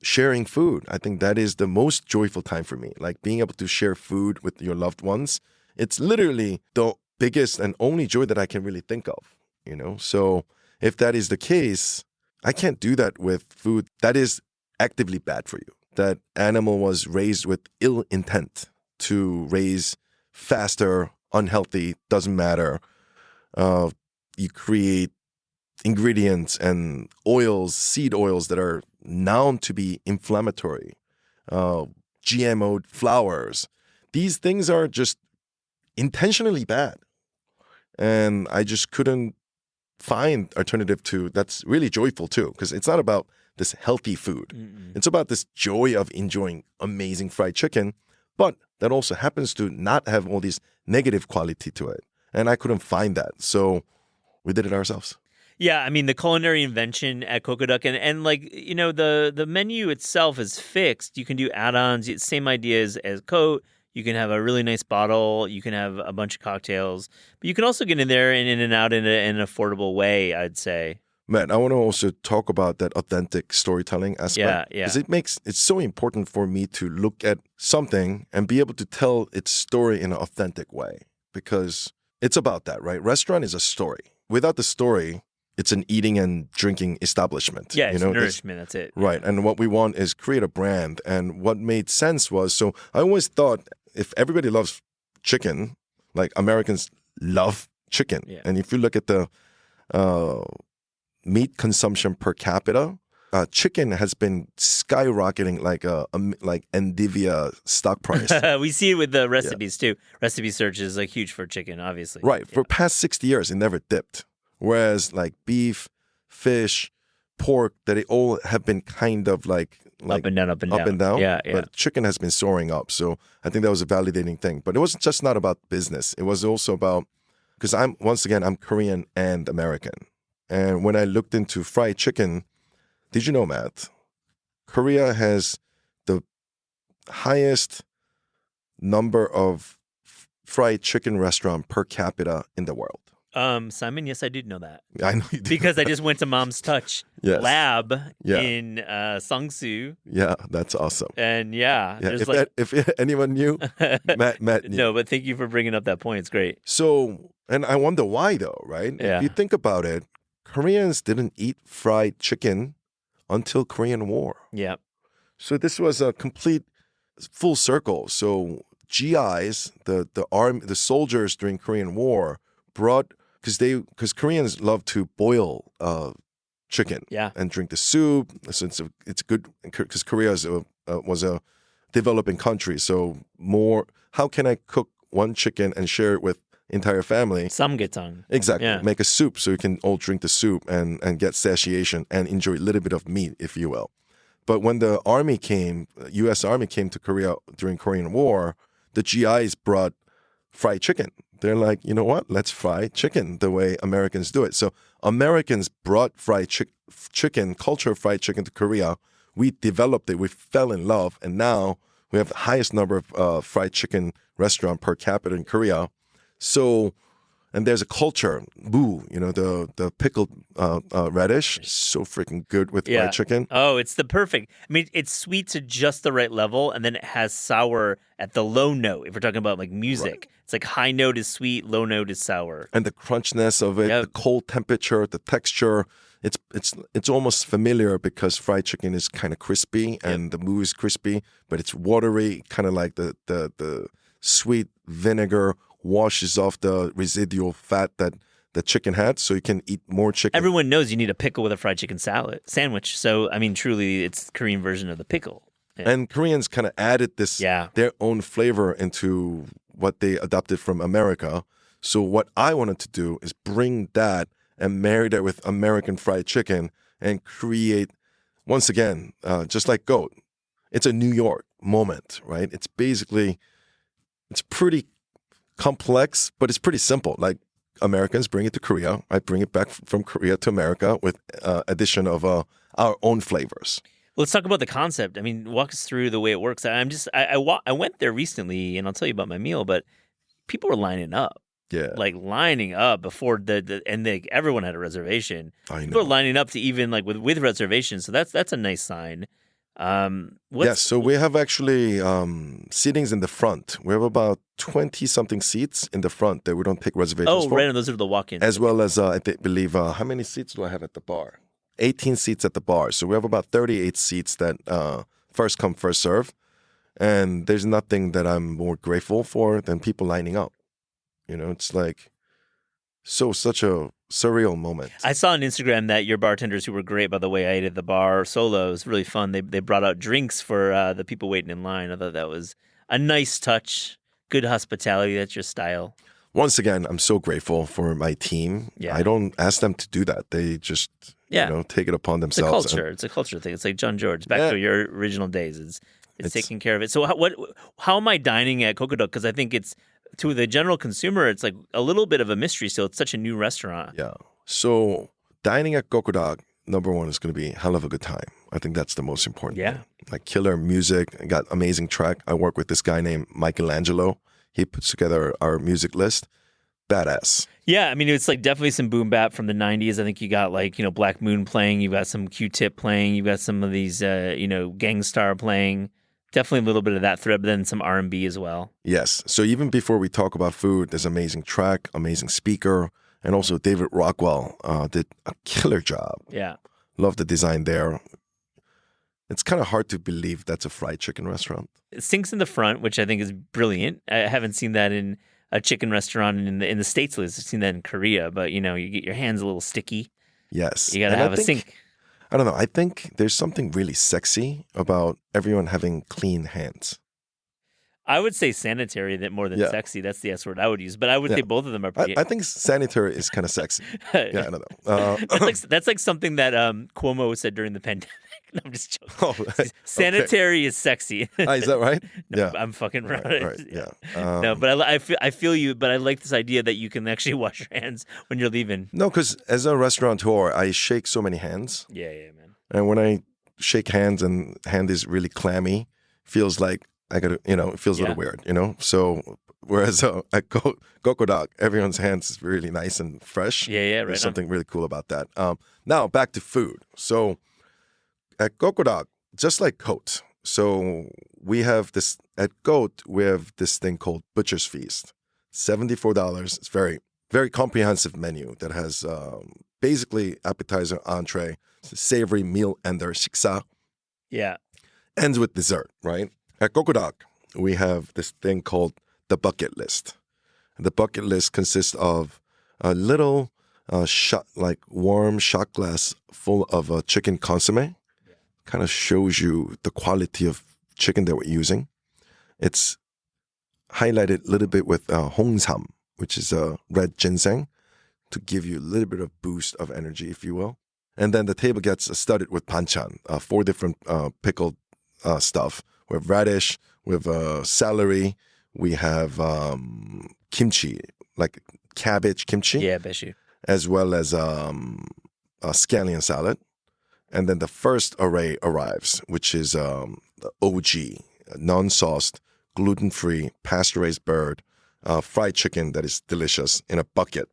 sharing food. I think that is the most joyful time for me. Like being able to share food with your loved ones. It's literally the biggest and only joy that I can really think of, you know? So if that is the case, I can't do that with food that is actively bad for you. That animal was raised with ill intent to raise faster, unhealthy, doesn't matter. You create ingredients and oils, seed oils that are known to be inflammatory. GMO flours. These things are just intentionally bad. And I just couldn't find alternative to that's really joyful too, because it's not about this healthy food. Mm-mm. It's about this joy of enjoying amazing fried chicken, but that also happens to not have all these negative quality to it. And I couldn't find that. So we did it ourselves. Yeah, I mean the culinary invention at Kokoduck and like you know the menu itself is fixed. You can do add-ons. Same ideas as Cote. You can have a really nice bottle. You can have a bunch of cocktails, but you can also get in there and in and out in an affordable way. I'd say. Matt, I want to also talk about that authentic storytelling aspect. Yeah. Because it's so important for me to look at something and be able to tell its story in an authentic way. Because it's about that, right? Restaurant is a story. Without the story, it's an eating and drinking establishment. Yeah, it's nourishment. That's it. Right. And what we want is create a brand. And what made sense was, so I always thought if everybody loves chicken, like Americans love chicken. Yeah. And if you look at the meat consumption per capita, chicken has been skyrocketing like Nvidia stock price. We see it with the recipes too. Recipe search is like huge for chicken, obviously. Right. For past 60 years, it never dipped. Whereas like beef, fish, pork, that they all have been kind of like up and down. Yeah. But chicken has been soaring up. So I think that was a validating thing. But it wasn't just not about business. It was also about, because I'm Korean and American. And when I looked into fried chicken, did you know, Matt, Korea has the highest number of fried chicken restaurant per capita in the world. Simon, yes, I did know that. I know you did. Because I just went to Mom's Touch Yes. lab Yeah. in Songsu. Yeah, that's awesome. And Yeah, there's if anyone knew, Matt knew. No, but thank you for bringing up that point. It's great. So, and I wonder why though, right? Yeah. If you think about it, Koreans didn't eat fried chicken until Korean War. Yeah. So this was a complete full circle. So GIs, the army, the soldiers during Korean War brought, because Koreans love to boil chicken Yeah. and drink the soup. So it's good because Korea was a developing country. So how can I cook one chicken and share it with entire family? Samgyetang. Exactly. Yeah. Make a soup so you can all drink the soup and get satiation and enjoy a little bit of meat, if you will. But when the army came, U.S. Army came to Korea during Korean War, the GIs brought fried chicken. They're like, you know what? Let's fry chicken the way Americans do it. So Americans brought fried chicken, culture of fried chicken to Korea. We developed it. We fell in love. And now we have the highest number of fried chicken restaurant per capita in Korea. So, and there's a culture, the pickled radish, so freaking good with fried chicken. Oh, it's the perfect. I mean, it's sweet to just the right level, and then it has sour at the low note. If we're talking about like music, Right. It's like high note is sweet, low note is sour. And the crunchness of it, Yep. the cold temperature, the texture, it's almost familiar because fried chicken is kind of crispy and the mou is crispy, but it's watery, kind of like the sweet vinegar washes off the residual fat that the chicken had, so you can eat more chicken. Everyone knows you need a pickle with a fried chicken sandwich. So, I mean, truly, it's the Korean version of the pickle. Yeah. And Koreans kind of added their own flavor into what they adopted from America. So what I wanted to do is bring that and marry that with American fried chicken and create, once again, just like GOAT, it's a New York moment, right? It's pretty complex, but it's pretty simple. Like Americans bring it to Korea. I bring it back from Korea to America with addition of our own flavors. Let's talk about the concept. I mean, walk us through the way it works. I went there recently, and I'll tell you about my meal. But people were lining up, Yeah, like lining up before everyone had a reservation. I People are know. lining up to even like with reservations. So that's a nice sign. Yes, so we have actually seatings in the front. We have about 20-something seats in the front that we don't take reservations Oh, for. right, and those are the walk-ins. As well as, believe, how many seats do I have at the bar? 18 seats at the bar. So we have about 38 seats that first come, first serve. And there's nothing that I'm more grateful for than people lining up. You know, it's like such a surreal moment. I saw on Instagram that your bartenders, who were great, by the way, I ate at the bar solo. It was really fun. They brought out drinks for the people waiting in line. I thought that was a nice touch. Good hospitality. That's your style. Once again, I'm so grateful for my team. Yeah. I don't ask them to do that. They just, take it upon It's a themselves. culture. It's a culture thing. It's like John George. Back Yeah. to your original days. It's taking care of it. So how am I dining at Kokudok? Because I think it's, to the general consumer, it's like a little bit of a mystery still. It's such a new restaurant. Yeah. So dining at Kokudok, number one, is going to be a hell of a good time. I think that's the most important Yeah. thing. Like killer music. I got amazing track. I work with this guy named Michelangelo. He puts together our music list. Badass. Yeah, I mean, it's like definitely some boom bap from the 90s. I think you got like, Black Moon playing. You've got some Q-Tip playing. You've got some of these, Gangstar playing. Definitely a little bit of that thread, but then some R&B as well. Yes. So even before we talk about food, there's amazing track, amazing speaker, and also David Rockwell did a killer job. Yeah. Love the design there. It's kind of hard to believe that's a fried chicken restaurant. It sinks in the front, which I think is brilliant. I haven't seen that in a chicken restaurant in the States. I've seen that in Korea, but you get your hands a little sticky. Yes. You got to And I have a think- sink. I don't know. I think there's something really sexy about everyone having clean hands. I would say sanitary that more than Yeah. sexy. That's the S word I would use, but I would Yeah. say both of them are pretty. I think sanitary is kind of sexy. Yeah, I don't know. that's like something that Cuomo said during the pandemic. No, I'm just joking. Oh, okay. Sanitary is sexy. Is that right? No, Yeah. I'm fucking right. Right. Yeah. No, but I feel you. But I like this idea that you can actually wash your hands when you're leaving. No, because as a restaurateur, I shake so many hands. Yeah, man. And when I shake hands and hand is really clammy, feels like I gotta, it feels a little weird, So whereas at Kokudok, everyone's hands is really nice and fresh. Yeah, right. There's something really cool about that. Now back to food. So at Kokudok, just like Goat, so we have this at Goat. We have this thing called Butcher's Feast, $74. It's very, very comprehensive menu that has basically appetizer, entree, savory meal ender, 식사, Yeah. ends with dessert, right? At Kokudok, we have this thing called the bucket list. The bucket list consists of a little shot, like warm shot glass full of chicken consomme. Kind of shows you the quality of chicken that we're using. It's highlighted a little bit with hongsam, which is red ginseng, to give you a little bit of boost of energy, if you will. And then the table gets studded with banchan, 4 different pickled stuff. We have radish, we have celery, we have kimchi, like cabbage kimchi, Yeah, bet you. as well as a scallion salad. And then the first array arrives, which is the OG, non-sauced, gluten-free, pasture-raised bird, fried chicken that is delicious in a bucket.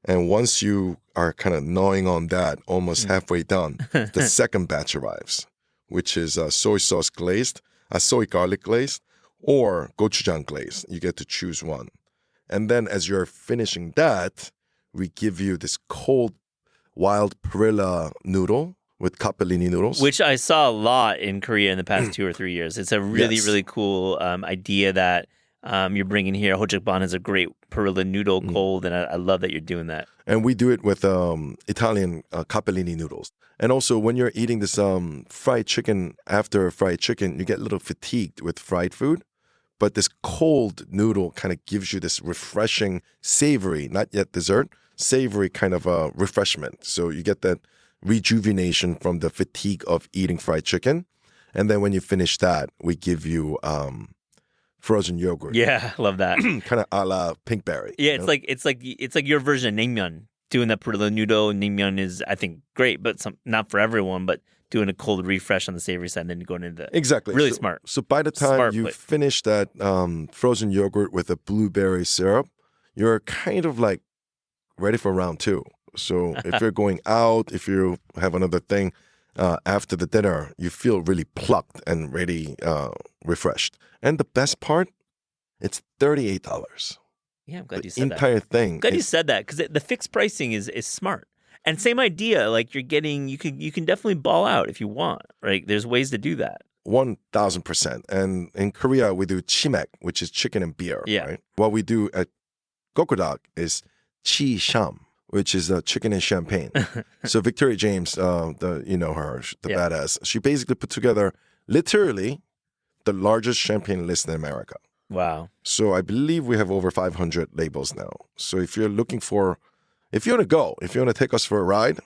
And once you are kind of gnawing on that, almost halfway done, the second batch arrives, which is soy sauce glazed, soy garlic glazed, or gochujang glazed. You get to choose one. And then as you're finishing that, we give you this cold wild perilla noodle with capellini noodles. Which I saw a lot in Korea in the past 2 or 3 years. It's a really, Yes. really cool idea that you're bringing here. Hojikban is a great perilla noodle cold, and I love that you're doing that. And we do it with Italian capellini noodles. And also, when you're eating this fried chicken, after fried chicken, you get a little fatigued with fried food. But this cold noodle kind of gives you this refreshing, savory, not yet dessert, savory kind of refreshment. So you get that rejuvenation from the fatigue of eating fried chicken. And then when you finish that, we give you frozen yogurt. Yeah, I love that. Kind of a la Pinkberry. Yeah, you know? it's like your version of naengmyeon. Doing that for the noodle naengmyeon is, I think, great, but not for everyone. But doing a cold refresh on the savory side and then going into the Exactly. really So- smart. So by the time Smart you play. finish that frozen yogurt with a blueberry syrup, you're kind of like ready for round two. So if you're going out, if you have another thing after the dinner, you feel really plucked and really refreshed. And the best part, it's $38. Yeah, I'm glad The you said that. entire thing. Glad you is- said that because the fixed pricing is smart. And same idea, like you can definitely ball out if you want. Right? There's ways to do that. 1,000%. And in Korea, we do chimek, which is chicken and beer. Yeah. Right? What we do at Gokodak is chi sham, which is chicken and champagne. So Victoria James, you know her, the Yeah. badass. She basically put together literally the largest champagne list in America. Wow. So I believe we have over 500 labels now. So if you're looking for, if you want to go, if you want to take us for a ride,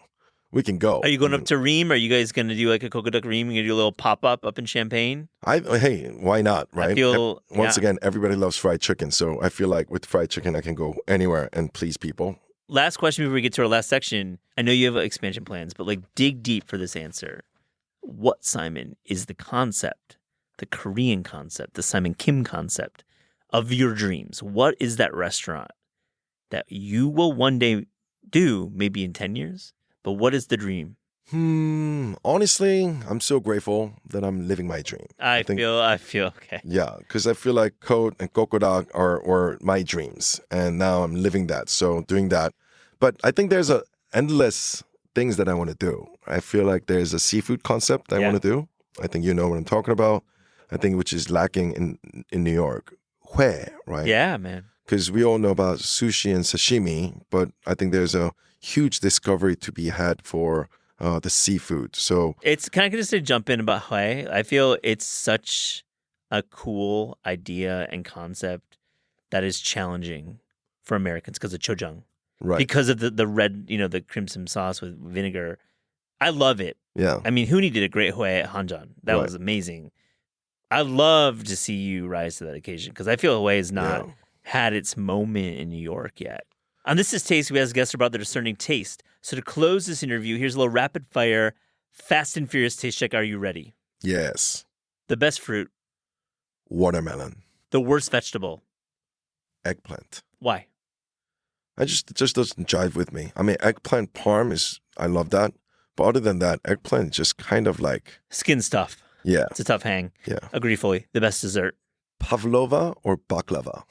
we can go. Are you going up to Ream? Are you guys going to do like a Kokodak Ream? You going to do a little pop up in Champagne? Hey, why not, right? I feel Once yeah. again, everybody loves fried chicken. So I feel like with fried chicken, I can go anywhere and please people. Last question before we get to our last section. I know you have expansion plans, but like dig deep for this answer. What, Simon, is the concept, the Korean concept, the Simon Kim concept of your dreams? What is that restaurant that you will one day do, maybe in 10 years? But what is the dream? Honestly, I'm so grateful that I'm living my dream. I think- feel okay. Yeah, because I feel like Code and Gokodak are my dreams, and now I'm living that. So doing that, but I think there's a endless things that I want to do. I feel like there's a seafood concept I Yeah. want to do. I think you know what I'm talking about. I think which is lacking in New York, hue, right? Yeah, man. Because we all know about sushi and sashimi, but I think there's a huge discovery to be had for the seafood. So Can I just say jump in about Hue? I feel it's such a cool idea and concept that is challenging for Americans because of chojang. right, Because of the red, the crimson sauce with vinegar. I love it. yeah, I mean, Huni did a great Hue at Hanjan. That Right. was amazing. I love to see you rise to that occasion because I feel Hue has not Yeah. had its moment in New York yet. On This Is Taste, we ask guests about their discerning taste. So to close this interview, here's a little rapid fire, fast and furious taste check. Are you ready? yes, The best fruit, watermelon, the worst vegetable. eggplant. Why? It just doesn't jive with me. I mean, eggplant parm I love that. But other than that, eggplant is just kind of like, Skin stuff. yeah, It's a tough hang. yeah. Agree fully. The best dessert. Pavlova or baklava?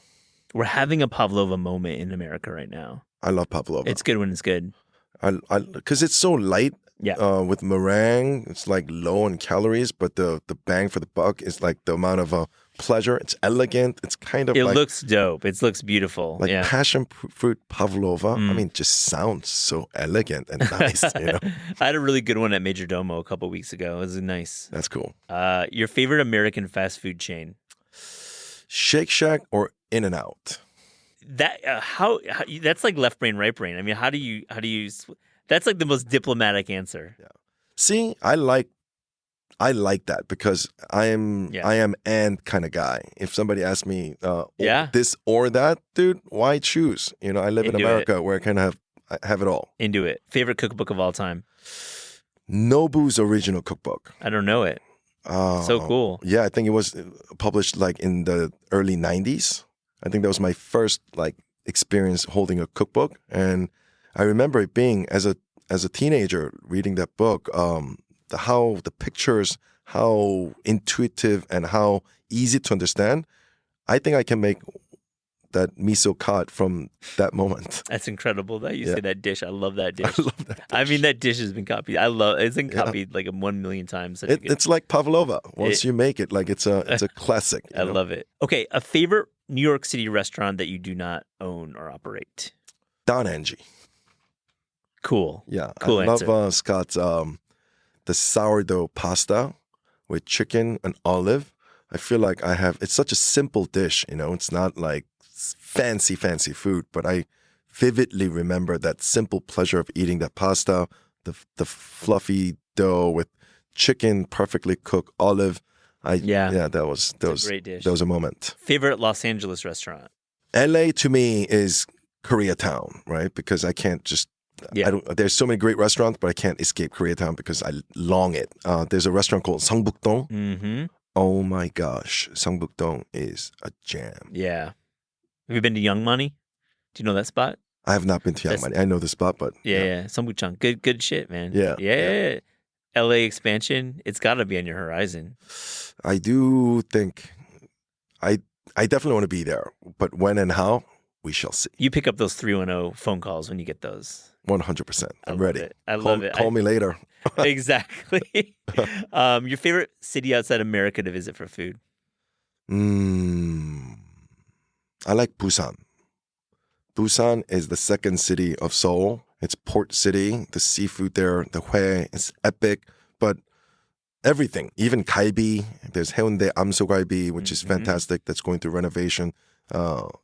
We're having a Pavlova moment in America right now. I love pavlova. It's good when it's good. Because it's so light. Yeah. With meringue, it's like low in calories, but the bang for the buck is like the amount of pleasure. It's elegant. It's kind of It like looks dope. It looks beautiful. like yeah. passion fruit pavlova. I Mm. mean, just sounds so elegant and nice. I had a really good one at Major Domo a couple weeks ago. It was nice. That's cool. Your favorite American fast food chain? Shake Shack or In and Out? That how that's like left brain, right brain. I mean, how do you? That's like the most diplomatic answer. See, I like that because I am and kind of guy. If somebody asks me, Yeah. this or that, dude, why choose? I live in Into America where I kind of have it all. Into it. Favorite cookbook of all time? Nobu's original cookbook. I don't know it. Oh, So cool. Yeah, I think it was published like in the early 90s. I think that was my first like experience holding a cookbook, and I remember it being as a teenager reading that book. How the pictures, how intuitive and how easy to understand. I think I can make that miso cod from that moment. That's incredible that you Yeah. say that dish. I love that dish. I love that. I mean, that dish has been copied. It's been Yeah. copied like 1 million times. Such a good- It's like pavlova. Once you make it, like it's a classic. I love it. Okay, a favorite New York City restaurant that you do not own or operate? Don Angie. Cool. Yeah, Cool I love answer. Scott's the sourdough pasta with chicken and olive. I feel like it's such a simple dish, it's not like fancy food, but I vividly remember that simple pleasure of eating that pasta, the fluffy dough with chicken, perfectly cooked olive. Yeah. that was It's a great dish. that was a moment. Favorite Los Angeles restaurant? LA to me is Koreatown, right? Because I can't just Yeah. there's so many great restaurants, but I can't escape Koreatown because I long it. There's a restaurant called Seongbuk-dong. Mm-hmm. Oh my gosh, Seongbuk-dong is a jam. Yeah. Have you been to Young Money? Do you know that spot? I have not been to Yang That's- Money. I know the spot, but Yeah. Songbuchang. Good shit, man. Yeah, Yeah. LA expansion. It's got to be on your horizon. I do think I definitely want to be there. But when and how, we shall see. You pick up those 310 phone calls when you get those. 100%. I I'm love ready. it. I love it. Call me later. Exactly. Your favorite city outside America to visit for food? I like Busan. Busan is the second city of Seoul. It's port city. The seafood there, the hue, it's epic. But everything, even galbi, there's Haeundae Amso galbi, which is fantastic. That's going through renovation.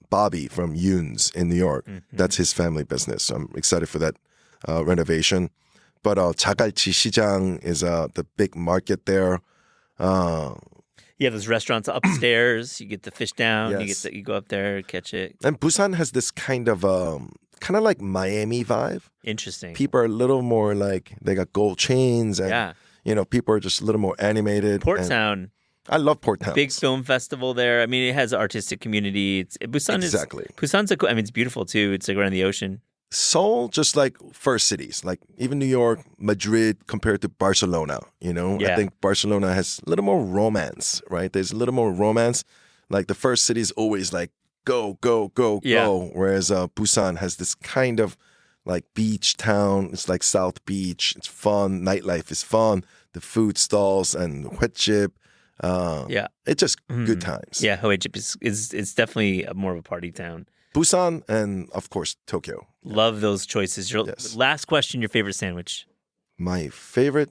Bobby from Yoon's in New York, that's his family business. So I'm excited for that renovation. But Jagalchi Sijang is the big market there. Yeah, those restaurants upstairs. You get the fish down. Yes. You go up there, catch it. And Busan has this kind of like Miami vibe. Interesting. People are a little more like they got gold chains and Yeah. people are just a little more animated. Port and Town, I love Port Town. big film festival there. I mean, it has artistic community. Exactly. Busan's it's beautiful too. It's like around the ocean. Seoul, just like first cities, like even New York, Madrid compared to Barcelona, Yeah. I think Barcelona has a little more romance, right? There's a little more romance. Like the first city is always like go, go, go, Yeah. go. Whereas Busan has this kind of like beach town. It's like South Beach. It's fun. Nightlife is fun. The food stalls and huetjip. Yeah. It's just good times. Yeah, Hoejip is definitely more of a party town. Busan and of course Tokyo. Love those choices. Your Yes. last question, your favorite sandwich? My favorite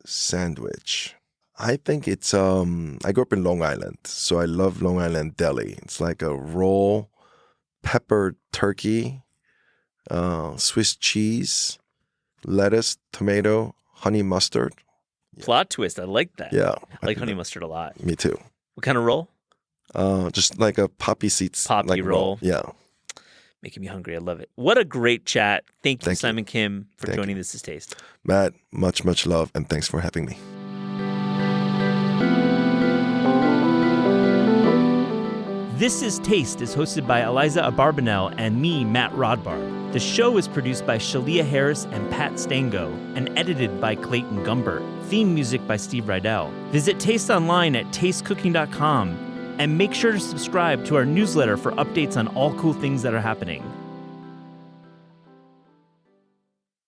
sandwich. I think it's I grew up in Long Island, so I love Long Island deli. It's like a roll, peppered turkey, Swiss cheese, lettuce, tomato, honey mustard. Plot twist. I like that. Yeah. I like honey mustard a lot. Me too. What kind of roll? Just like a poppy seeds Poppy like roll. Yeah. Making me hungry. I love it. What a great chat. Thank you, Thank you. Simon Kim, for Thank joining you. This Is Taste. Matt, much love and thanks for having me. This Is Taste is hosted by Eliza Abarbanel and me, Matt Rodbard. The show is produced by Shalia Harris and Pat Stango and edited by Clayton Gumbert. Theme music by Steve Rydell. Visit Taste online at tastecooking.com and make sure to subscribe to our newsletter for updates on all cool things that are happening.